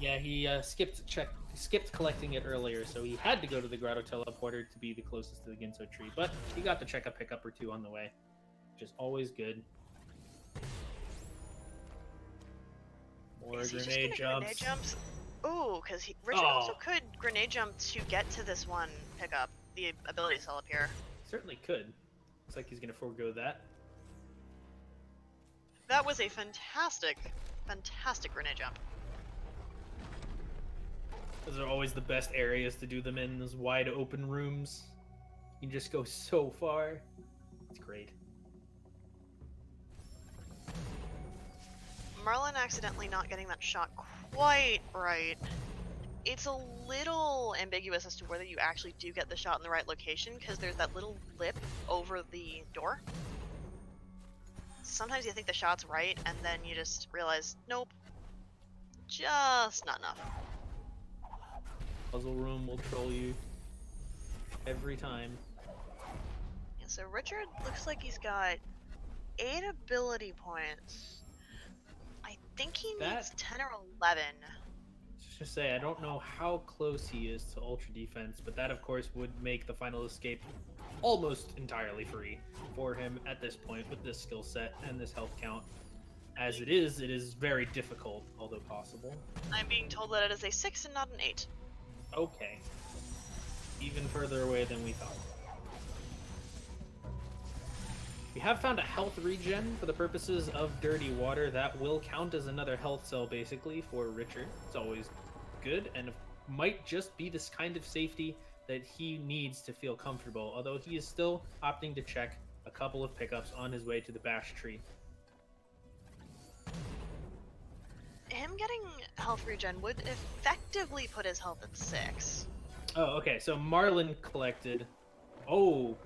S2: Yeah, he skipped collecting it earlier, so he had to go to the Grotto Teleporter to be the closest to the Ginso tree, but he got to check a pickup or 2 on the way, which is always good. More grenade jumps.
S1: Ooh, because Richard also could grenade jump to get to this one pickup, the ability cell up here.
S2: Certainly could. Looks like he's going to forego that.
S1: That was a fantastic grenade jump.
S2: Those are always the best areas to do them in, those wide open rooms. You can just go so far. It's great.
S1: Marlin accidentally not getting that shot quite right. It's a little ambiguous as to whether you actually do get the shot in the right location, because there's that little lip over the door. Sometimes you think the shot's right, and then you just realize, nope, just not enough.
S2: Puzzle room will troll you every time.
S1: Yeah, so Richard looks like he's got 8 ability points. I think he needs 10 or 11.
S2: Just say, I don't know how close he is to Ultra Defense, but that of course would make the final escape almost entirely free for him at this point with this skill set and this health count. As it is very difficult, although possible.
S1: I'm being told that it is a 6 and not an 8.
S2: Okay. Even further away than we thought. We have found a health regen for the purposes of Dirty Water. That will count as another health cell, basically, for Richard. It's always good, and might just be this kind of safety that he needs to feel comfortable, although he is still opting to check a couple of pickups on his way to the Bash tree.
S1: Him getting health regen would effectively put his health at 6.
S2: Oh, okay, so Marlin collected... Oh...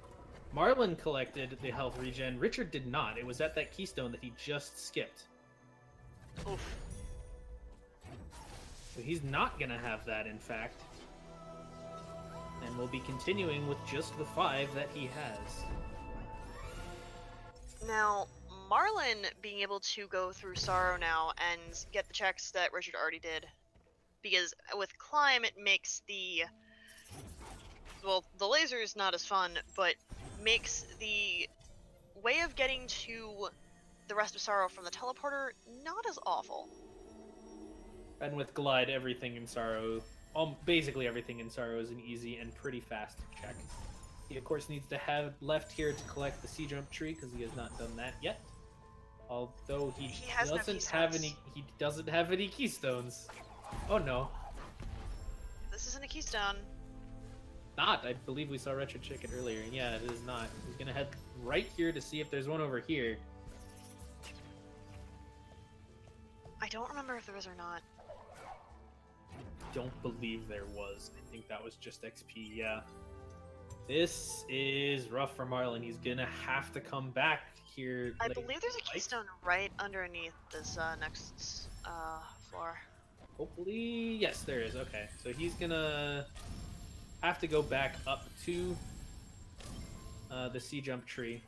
S2: Marlin collected the health regen. Richard did not. It was at that keystone that he just skipped.
S1: Oof.
S2: So he's not going to have that, in fact. And will be continuing with just the 5 that he has.
S1: Now, Marlin being able to go through Sorrow now and get the checks that Richard already did. Because with Climb, it makes the... Well, the laser is not as fun, but makes the way of getting to the rest of Sorrow from the teleporter not as awful.
S2: And with Glide, everything in Sorrow, basically everything in Sorrow is an easy and pretty fast check. He of course needs to have left here to collect the sea jump tree because he has not done that yet. Although he doesn't have any keystones. Oh no.
S1: This isn't a keystone.
S2: not. I believe we saw Retro Chicken earlier. Yeah, it is not. He's gonna head right here to see if there's one over here.
S1: I don't remember if there is or not.
S2: Don't believe there was. I think that was just XP, yeah. This is rough for Marlin. He's gonna have to come back here.
S1: I believe there's a keystone right underneath this next floor.
S2: Hopefully, yes, there is. Okay, so he's gonna have to go back up to the sea jump tree.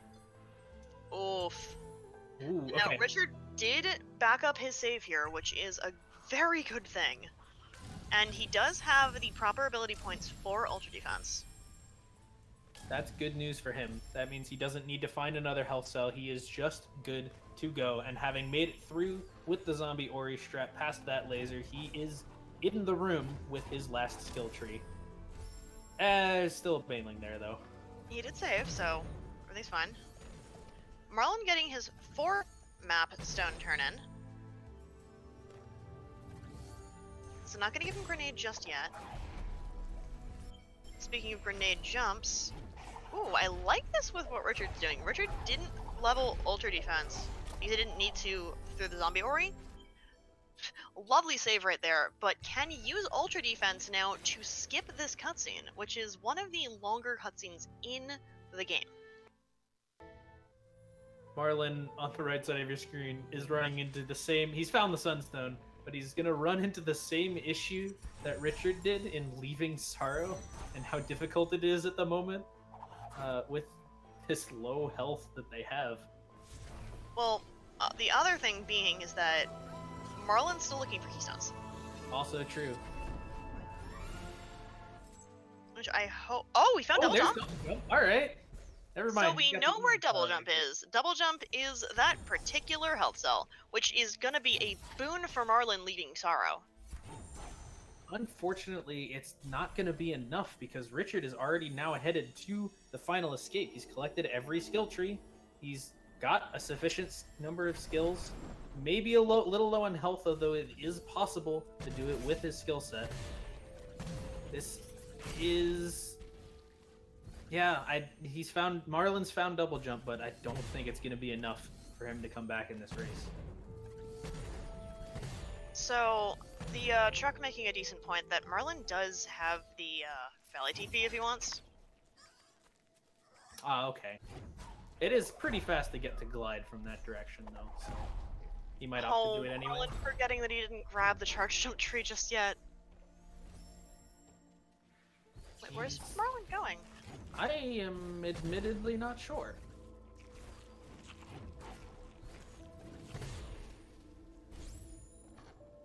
S1: Oof.
S2: Ooh, okay.
S1: Now, Richard did back up his save here, which is a very good thing. And he does have the proper ability points for Ultra Defense.
S2: That's good news for him. That means he doesn't need to find another health cell. He is just good to go. And having made it through with the zombie Ori strapped past that laser, he is in the room with his last skill tree. Still a Baneling there, though.
S1: He did save, so everything's fine. Marlin getting his 4th map stone turn-in. So not gonna give him grenade just yet. Speaking of grenade jumps, ooh, I like this with what Richard's doing. Richard didn't level Ultra Defense because he didn't need to through the zombie Ori. Lovely save right there, but can use Ultra Defense now to skip this cutscene, which is one of the longer cutscenes in the game.
S2: Marlin, on the right side of your screen, is running into the same... He's found the Sunstone, but he's going to run into the same issue that Richard did in leaving Sorrow, and how difficult it is at the moment with this low health that they have.
S1: Well, the other thing being is that Marlin's still looking for keystones.
S2: Also true.
S1: Which I hope... Oh, we found double jump!
S2: Alright. Never mind.
S1: So we know where double jump is. Double jump is that particular health cell, which is gonna be a boon for Marlin leading Sorrow.
S2: Unfortunately, it's not going to be enough because Richard is already now headed to the final escape. He's collected every skill tree. He's got a sufficient number of skills. Maybe a little low on health, although it is possible to do it with his skill set. This is... Yeah, Marlin's found double jump, but I don't think it's going to be enough for him to come back in this race.
S1: So, the truck making a decent point that Marlin does have the Valley TP if he wants.
S2: Ah, okay. It is pretty fast to get to glide from that direction, though, so he might opt to do it anyway.
S1: Marlin forgetting that he didn't grab the charge jump tree just yet. Wait, where's Marlin going?
S2: I am admittedly not sure.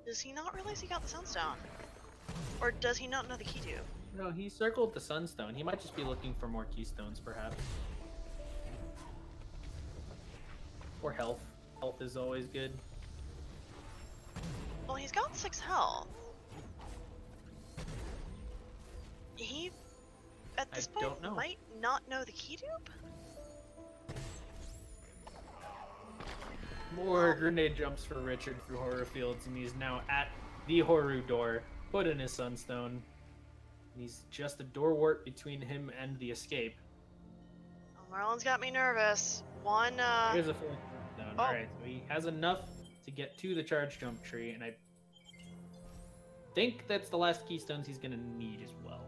S1: Does he not realize he got the Sunstone? Or does he not know the key to?
S2: No, he circled the Sunstone. He might just be looking for more keystones, perhaps. Or health. Health is always good.
S1: Well, he's got 6 health. He, at this point, might not know the key dupe?
S2: More grenade jumps for Richard through horror fields, and he's now at the horror door, put in his Sunstone. And he's just a door warp between him and the escape.
S1: Oh, Marlin's got me nervous.
S2: Here's a full Sunstone.
S1: Oh.
S2: Alright, so he has enough to get to the charge jump tree, and I think that's the last keystones he's gonna need as well.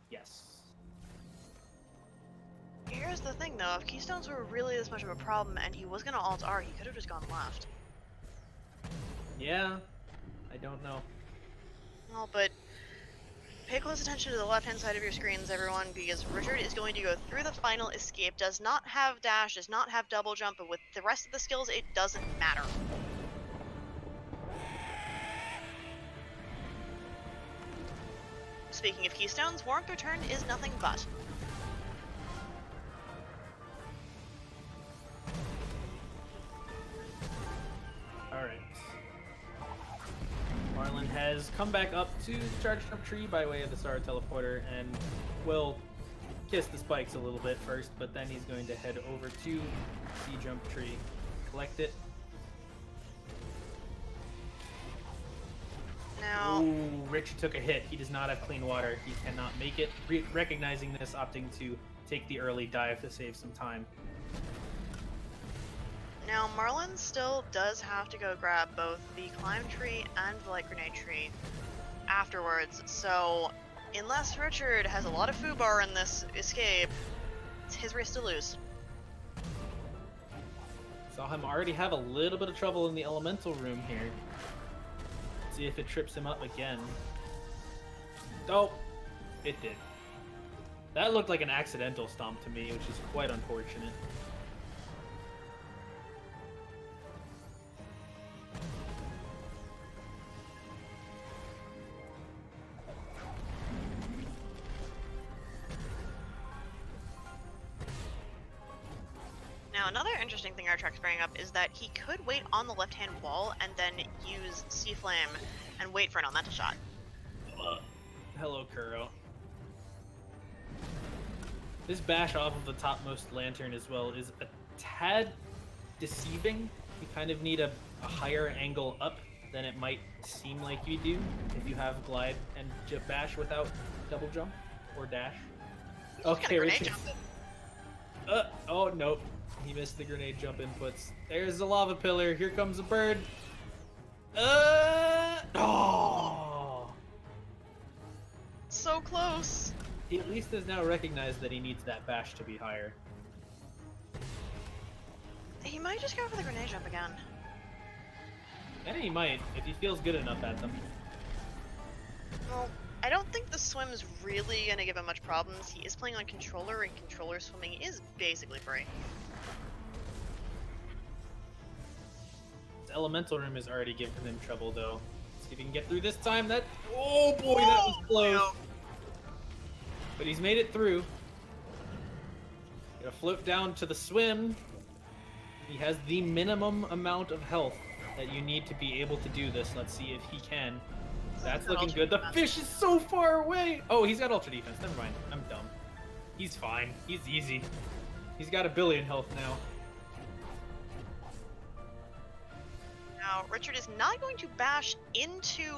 S2: Yes.
S1: Here's the thing, though. If keystones were really this much of a problem and he was going to Alt-R, he could have just gone left.
S2: Yeah, I don't know.
S1: Well, but pay close attention to the left-hand side of your screens, everyone, because Richard is going to go through the final escape, does not have dash, does not have double jump, but with the rest of the skills, it doesn't matter. Speaking of keystones, Warmth Returned is nothing but.
S2: Alright. Marlin has come back up to the charge jump tree by way of the Star Teleporter and will kiss the spikes a little bit first, but then he's going to head over to the jump tree, collect it.
S1: Now,
S2: Ooh, Rich took a hit. He does not have clean water. He cannot make it. Recognizing this, opting to take the early dive to save some time.
S1: Now, Marlin still does have to go grab both the climb tree and the light grenade tree afterwards, so unless Richard has a lot of foobar in this escape, it's his race to lose.
S2: Saw him already have a little bit of trouble in the elemental room here. Let's see if it trips him up again. Oh, it did. That looked like an accidental stomp to me, which is quite unfortunate.
S1: Now, another interesting thing our track's bringing up is that he could wait on the left-hand wall and then use Sea Flame and wait for an elemental shot.
S2: Hello, Kuro. This bash off of the topmost lantern as well is a tad deceiving. You kind of need a higher angle up than it might seem like you do if you have glide and bash without double jump or dash. Okay, Richard. Oh, nope. He missed the grenade jump inputs. There's the lava pillar. Here comes a bird. Oh!
S1: So close.
S2: He at least has now recognized that he needs that bash to be higher.
S1: He might just go for the grenade jump again.
S2: And he might, if he feels good enough at them.
S1: Well, I don't think the swim's really going to give him much problems. He is playing on controller, and controller swimming is basically free.
S2: His elemental room is already giving him trouble, though. Let's see if he can get through this time. That, oh boy, that was close. No. But he's made it through. Gonna float down to the swim. He has the minimum amount of health that you need to be able to do this. Let's see if he can. That's looking good. The fish is so far away. Oh, he's got ultra defense. Never mind. I'm dumb. He's fine. He's easy. He's got 1 billion health now.
S1: Now, Richard is not going to bash into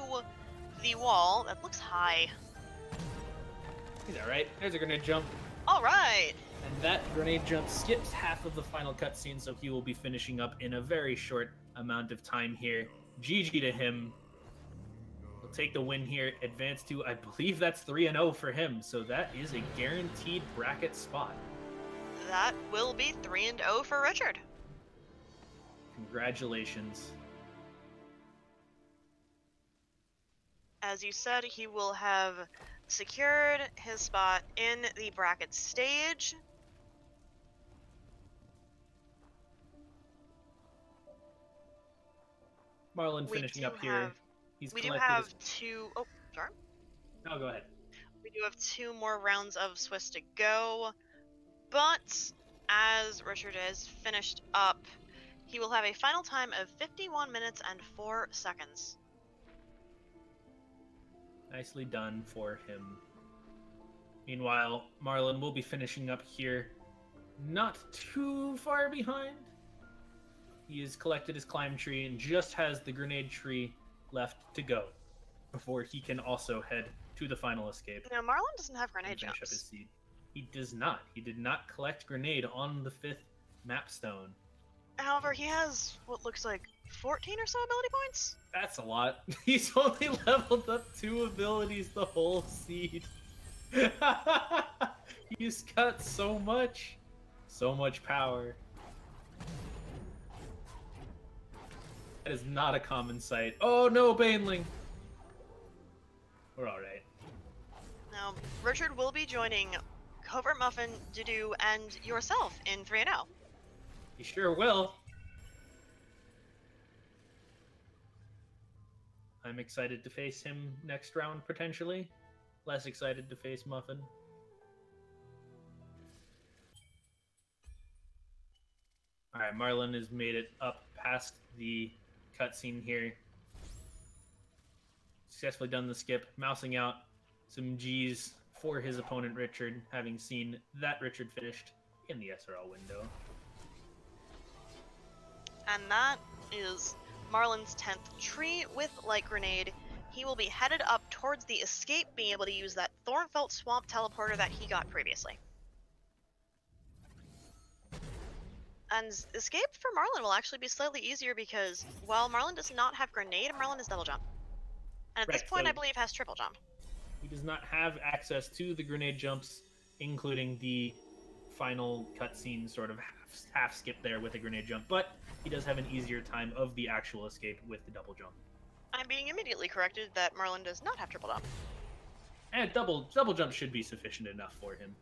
S1: the wall. That looks high.
S2: He's alright. There's a grenade jump.
S1: Alright!
S2: And that grenade jump skips half of the final cutscene, so he will be finishing up in a very short amount of time here. GG to him. He'll take the win here, advance to, I believe that's 3-0 for him, so that is a guaranteed bracket spot.
S1: That will be 3-0 for Richard.
S2: Congratulations.
S1: As you said, he will have secured his spot in the bracket stage.
S2: Marlin finishing up here.
S1: We do have two... Oh, sorry.
S2: No, go ahead.
S1: We do have 2 more rounds of Swiss to go, but as Richard is finished up, he will have a final time of 51 minutes and 4 seconds.
S2: Nicely done for him. Meanwhile, Marlin will be finishing up here, not too far behind. He has collected his climb tree and just has the grenade tree left to go before he can also head to the final escape.
S1: Now, Marlin doesn't have grenade jumps.
S2: Up his seed. He does not. He did not collect grenade on the 5th map stone.
S1: However, he has what looks like 14 or so ability points?
S2: That's a lot. He's only leveled up 2 abilities the whole seed. He's got so much power. That is not a common sight. Oh no, Baneling! We're alright.
S1: Now, Richard will be joining Covert Muffin, Dudu, and yourself in 3-0.
S2: He sure will. I'm excited to face him next round, potentially. Less excited to face Muffin. Alright, Marlin has made it up past the cutscene here. Successfully done the skip, mousing out some G's for his opponent Richard, having seen that Richard finished in the SRL window.
S1: And that is Marlin's 10th tree with Light Grenade. he will be headed up towards the escape, being able to use that Thornfelt Swamp teleporter that he got previously. And escape for Marlin will actually be slightly easier because while Marlin does not have grenade, Marlin is double jump. And at this point,
S2: so
S1: I believe has triple jump.
S2: he does not have access to the grenade jumps, including the final cutscene sort of half skip there with a grenade jump, but he does have an easier time of the actual escape with the double jump.
S1: I'm being immediately corrected that Marlin does not have triple jump.
S2: And double jump should be sufficient enough for him.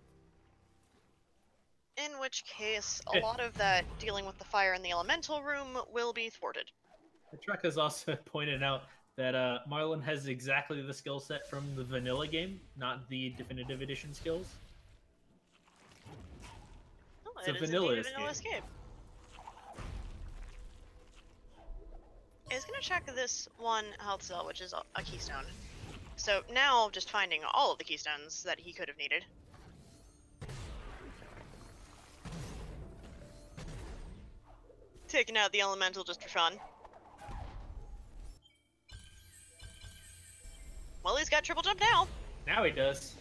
S1: In which case, a lot of that dealing with the fire in the elemental room will be thwarted.
S2: The truck has also pointed out that Marlin has exactly the skill set from the vanilla game, not the definitive edition skills.
S1: Oh,
S2: It's a vanilla
S1: escape. Is going to check this one health cell, which is a keystone. So now just finding all of the keystones that he could have needed. Taking out the elemental just for fun. Well, he's got triple jump now.
S2: Now he does.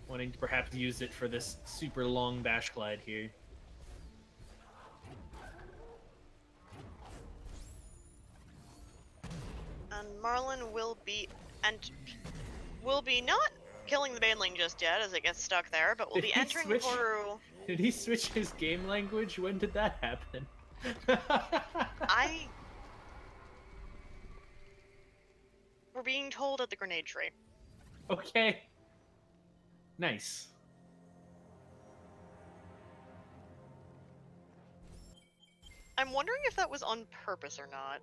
S2: Wanting to perhaps use it for this super long dash glide here.
S1: And Marlin will be not killing the Baneling just yet as it gets stuck there, but will be entering through.
S2: Did he switch his game language? When did that happen?
S1: We're being told at the grenade tree.
S2: Okay. Nice.
S1: I'm wondering if that was on purpose or not.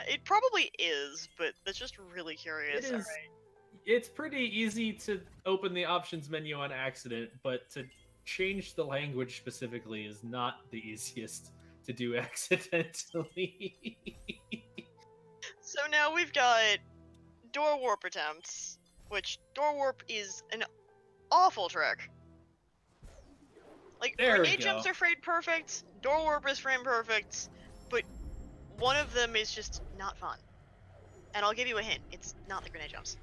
S1: It probably is, but that's just really curious.
S2: It is. Right. It's pretty easy to open the options menu on accident, but to change the language specifically is not the easiest to do accidentally.
S1: So now we've got door warp attempts, which door warp is an awful trick. Like, grenade jumps are frame perfect, door warp is frame perfect, but one of them is just not fun. And I'll give you a hint, it's not the grenade jumps.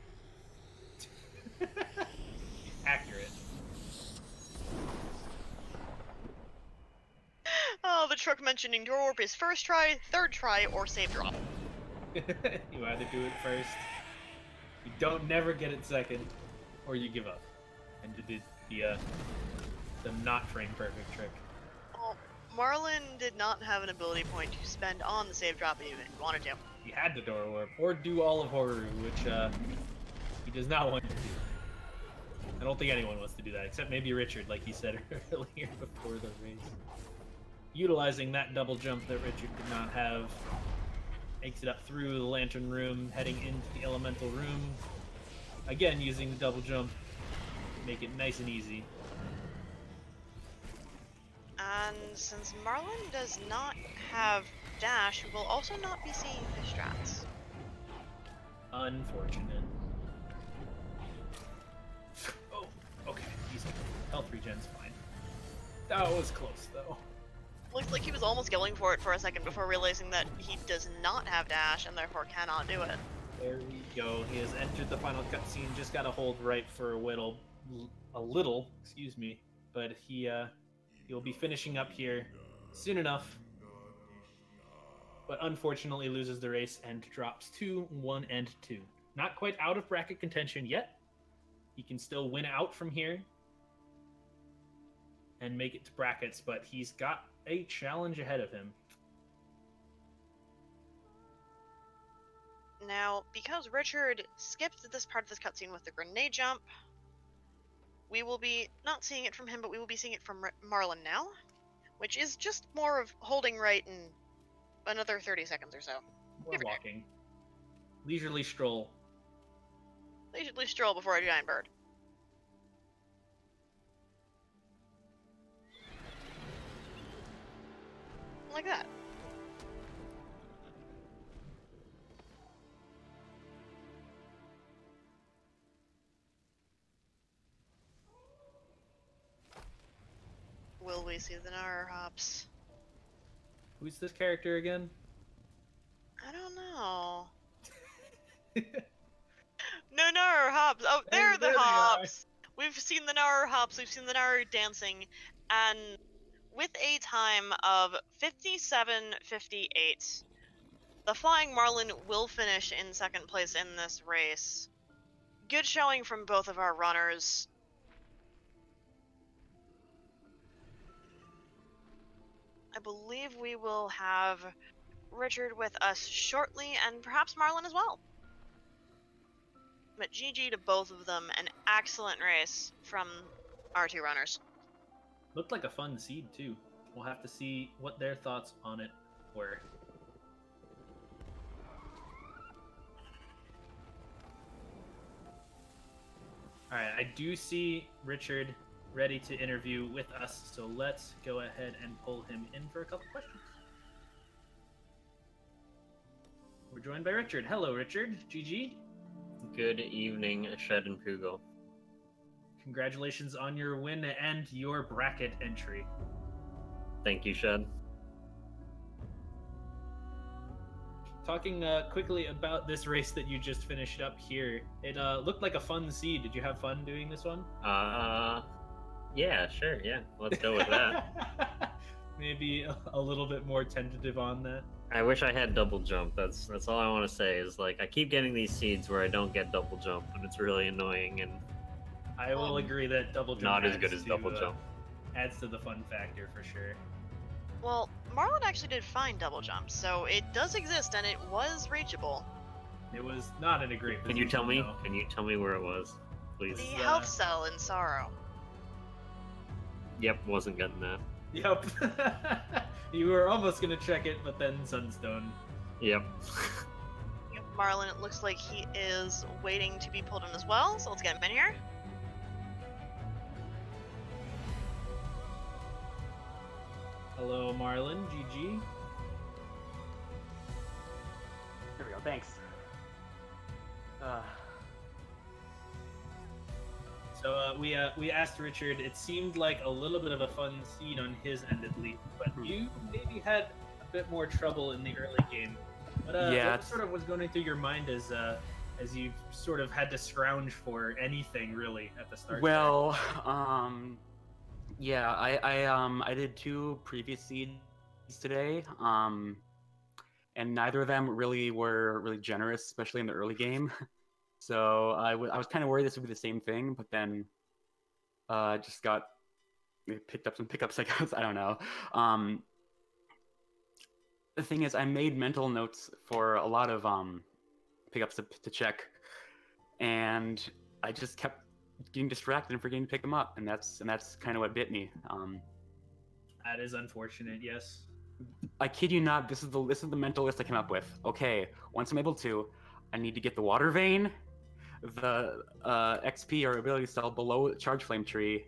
S2: Accurate.
S1: Oh, the truck mentioning door warp is first try, third try, or save drop.
S2: You either do it first, you don't never get it second, or you give up. And you did the not frame perfect trick.
S1: Well, Marlin did not have an ability point to spend on the save drop even if he wanted to.
S2: He had to door warp, or do all of Horu, which he does not want to do. I don't think anyone wants to do that, except maybe Richard, like he said earlier before the race. Utilizing that double jump that Richard did not have, makes it up through the lantern room, heading into the elemental room. Again, using the double jump, make it nice and easy.
S1: And since Marlin does not have dash, we will also not be seeing fish strats.
S2: Unfortunate. Oh, okay, easy. Health regen's fine. That was close, though.
S1: Looks like he was almost going for it for a second before realizing that he does not have dash and therefore cannot do it.
S2: There we go. He has entered the final cutscene. Just got to hold right for a little, excuse me. But he'll be finishing up here soon enough. But unfortunately loses the race and drops to 1 and 2. Not quite out of bracket contention yet. He can still win out from here and make it to brackets, but he's got a challenge ahead of him.
S1: Now, because Richard skipped this part of this cutscene with the grenade jump, we will be not seeing it from him, but we will be seeing it from Marlin now, which is just more of holding right in another 30 seconds or so.
S2: More walking. Leisurely stroll.
S1: Leisurely stroll before a giant bird. Like that. Will we see the Nar hops?
S2: Who's this character again?
S1: no. No Naru hops. Oh,
S2: There
S1: there are the
S2: they are.
S1: hops. We've seen the Naru hops. We've seen the Naru dancing, and with a time of 57:58, the Flying Marlin will finish in second place in this race. Good showing from both of our runners. I believe we will have Richard with us shortly, and perhaps Marlin as well. But GG to both of them, an excellent race from our two runners.
S2: Looked like a fun seed too. We'll have to see what their thoughts on it were. All right, I do see Richard ready to interview with us, so let's go ahead and pull him in for a couple questions. We're joined by Richard. Hello, Richard. GG.
S3: Good evening, Shed and Pugo.
S2: Congratulations on your win and your bracket entry.
S3: Thank you, Shed.
S2: Talking quickly about this race that you just finished up here, it looked like a fun seed. Did you have fun doing this one?
S3: Yeah, sure, yeah. Let's go with that.
S2: Maybe a little bit more tentative on that.
S3: I wish I had double jump. That's all I want to say is, like, I keep getting these seeds where I don't get double jump, and it's really annoying, and
S2: I will agree that double jump
S3: not as good as double jump.
S2: Adds to the fun factor for sure.
S1: Well, Marlin actually did find double jump, so it does exist and it was reachable.
S2: It was not in a great position.
S3: Can you tell me?
S2: though.
S3: Can you tell me where it was, please?
S1: The health cell in Sorrow.
S3: Yep, wasn't getting that.
S2: Yep. You were almost gonna check it, but then Sunstone.
S3: Yep.
S1: Marlin, it looks like he is waiting to be pulled in as well, so let's get him in here.
S2: Hello, Marlin. GG.
S4: There we go, thanks.
S2: So we asked Richard. It seemed like a little bit of a fun seed on his end at least, but you maybe had a bit more trouble in the early game. But
S4: Yeah,
S2: what sort of was going through your mind as you sort of had to scrounge for anything really at the start?
S4: Well, yeah, I did 2 previous seeds today, and neither of them really were really generous, especially in the early game. So I was kind of worried this would be the same thing, but then just got picked up some pickups, I guess. I don't know. The thing is, I made mental notes for a lot of pickups to check, and I just kept getting distracted and forgetting to pick them up, and that's kind of what bit me.
S2: That is unfortunate. Yes.
S4: I kid you not. This is the mental list I came up with. Okay, once I'm able to, I need to get the water vein, the XP or ability cell below the charge flame tree,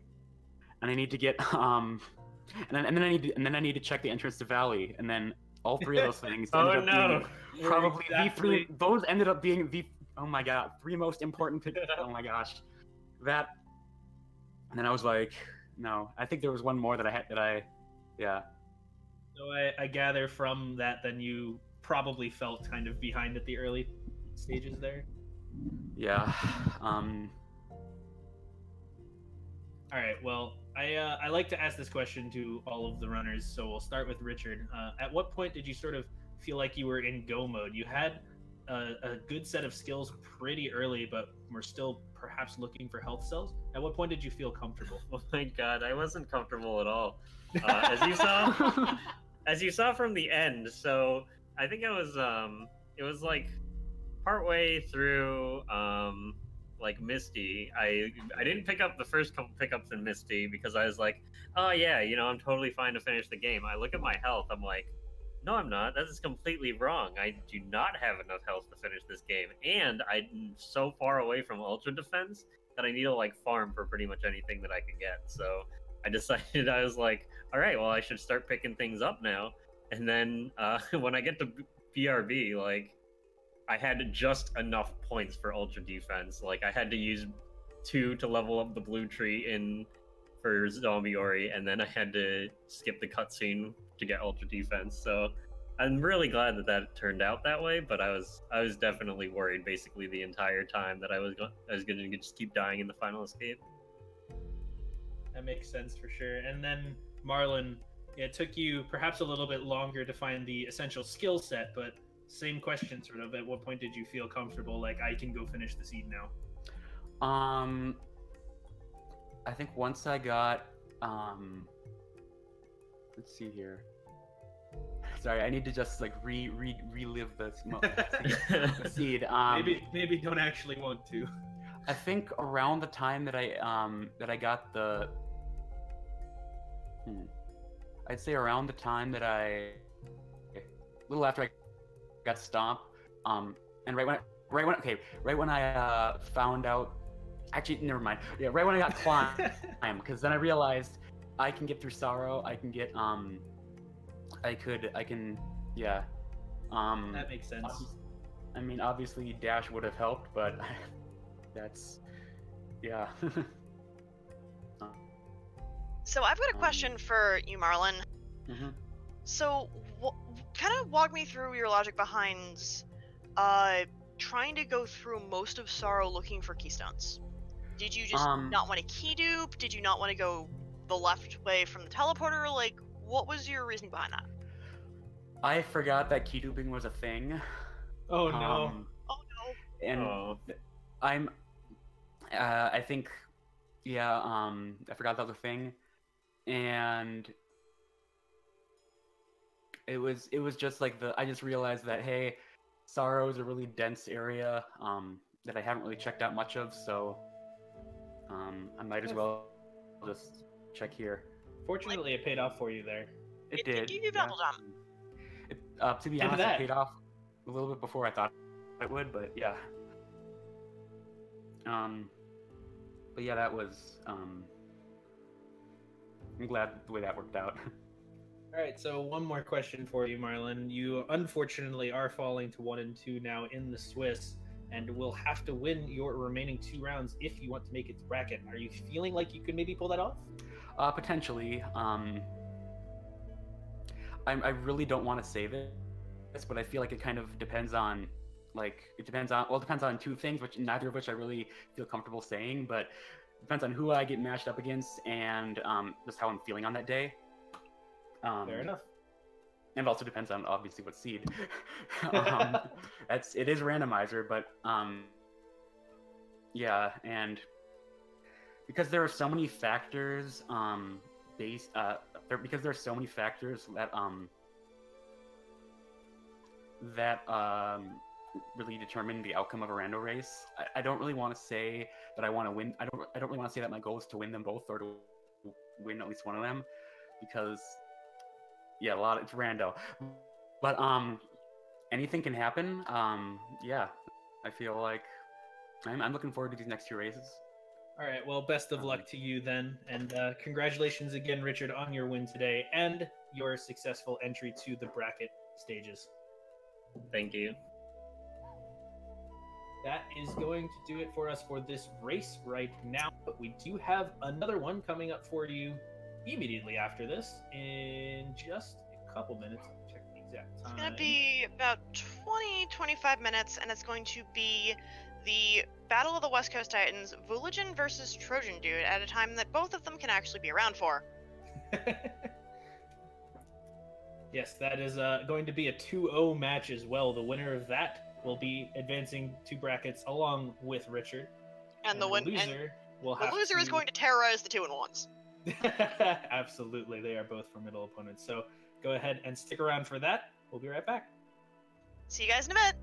S4: and I need to get and then I need to check the entrance to Valley, and then all 3 of those things ended up being probably
S2: Exactly.
S4: those ended up being the, oh my god, 3 most important picks. Oh my gosh, that. And then I was like, no, I think there was one more that yeah.
S2: So I gather from that, then you probably felt kind of behind at the early stages there.
S4: Yeah.
S2: All right. Well, I like to ask this question to all of the runners, so we'll start with Richard. At what point did you sort of feel like you were in go mode? You had a good set of skills pretty early, but were still perhaps looking for health cells. At what point did you feel comfortable?
S3: Oh my god, I wasn't comfortable at all. As you saw from the end. So I think it was like partway through like Misty. I didn't pick up the first couple pickups in Misty because I was like, oh yeah, I'm totally fine to finish the game. I look at my health, I'm like, no, I'm not. That is completely wrong. I do not have enough health to finish this game, and I'm so far away from Ultra Defense that I need to like farm for pretty much anything that I can get. So I decided, I was like, all right, well, I should start picking things up now. And then when I get to BRB, like, I had just enough points for Ultra Defense. Like, I had to use 2 to level up the blue tree for Zombie Ori, and then I had to skip the cutscene to get Ultra Defense. So I'm really glad that that turned out that way, but I was definitely worried basically the entire time that I was going to just keep dying in the final escape.
S2: That makes sense for sure. And then Marlin, it took you perhaps a little bit longer to find the essential skill set, but same question sort of. At what point did you feel comfortable, like I can go finish the seed now?
S4: I think once I got let's see here. Sorry, I need to just like relive the seed.
S2: Maybe don't actually want to.
S4: I think around the time that I got the I'd say around the time that a little after I got stomped, and right when I found out, actually never mind. Yeah, right when I got climb, because then I realized I can get through sorrow. I can get yeah.
S2: That makes sense.
S4: I mean, obviously dash would have helped, but that's yeah.
S1: So I've got a question for you, Marlin.
S4: Mhm.
S1: So, kind of walk me through your logic behind trying to go through most of Sorrow looking for keystones. Did you just not want to key dupe? Did you not want to go the left way from the teleporter? Like, what was your reason behind that?
S4: I forgot that key duping was a thing.
S2: Oh no.
S1: Oh no.
S4: And I'm I think yeah, I forgot that was a thing. And it was just like I just realized that hey, Sorrow is a really dense area that I haven't really checked out much of, so I might as well just check here.
S2: Fortunately, it paid off for you there.
S4: It did.
S1: You double jump.
S4: To be honest, it paid off a little bit before I thought it would, but yeah. But yeah, that was I'm glad the way that worked out.
S2: All right, so one more question for you, Marlin. You unfortunately are falling to 1 and 2 now in the Swiss, and will have to win your remaining 2 rounds if you want to make it to bracket. Are you feeling like you could maybe pull that off?
S4: Potentially. I really don't want to say this, but I feel like it kind of depends on, it depends on 2 things, which neither of which I really feel comfortable saying, but it depends on who I get matched up against and just how I'm feeling on that day.
S2: Fair enough.
S4: And it also depends on obviously what seed. It is randomizer, but yeah, and because there are so many factors because there are so many factors that really determine the outcome of a rando race. I don't really want to say that I want to win. I don't really want to say that my goal is to win them both or to win at least one of them, because yeah, it's rando. But anything can happen. Yeah, I feel like I'm looking forward to these next 2 races.
S2: All right, well, best of luck to you then, and congratulations again, Richard, on your win today and your successful entry to the bracket stages.
S3: Thank you.
S2: That is going to do it for us for this race right now, but we do have another one coming up for you immediately after this in just a couple minutes. I'll check the exact time.
S1: It's going to be about 20-25 minutes, and it's going to be the Battle of the West Coast Titans, Vooligan versus Trojan Dude, at a time that both of them can actually be around for.
S2: Yes, that is going to be a 2-0 match as well. The winner of that will be advancing 2 brackets along with Richard.
S1: And the
S2: loser
S1: is going to terrorize the 2-1s.
S2: Absolutely, they are both formidable opponents. So go ahead and stick around for that. We'll be right back.
S1: See you guys in a bit.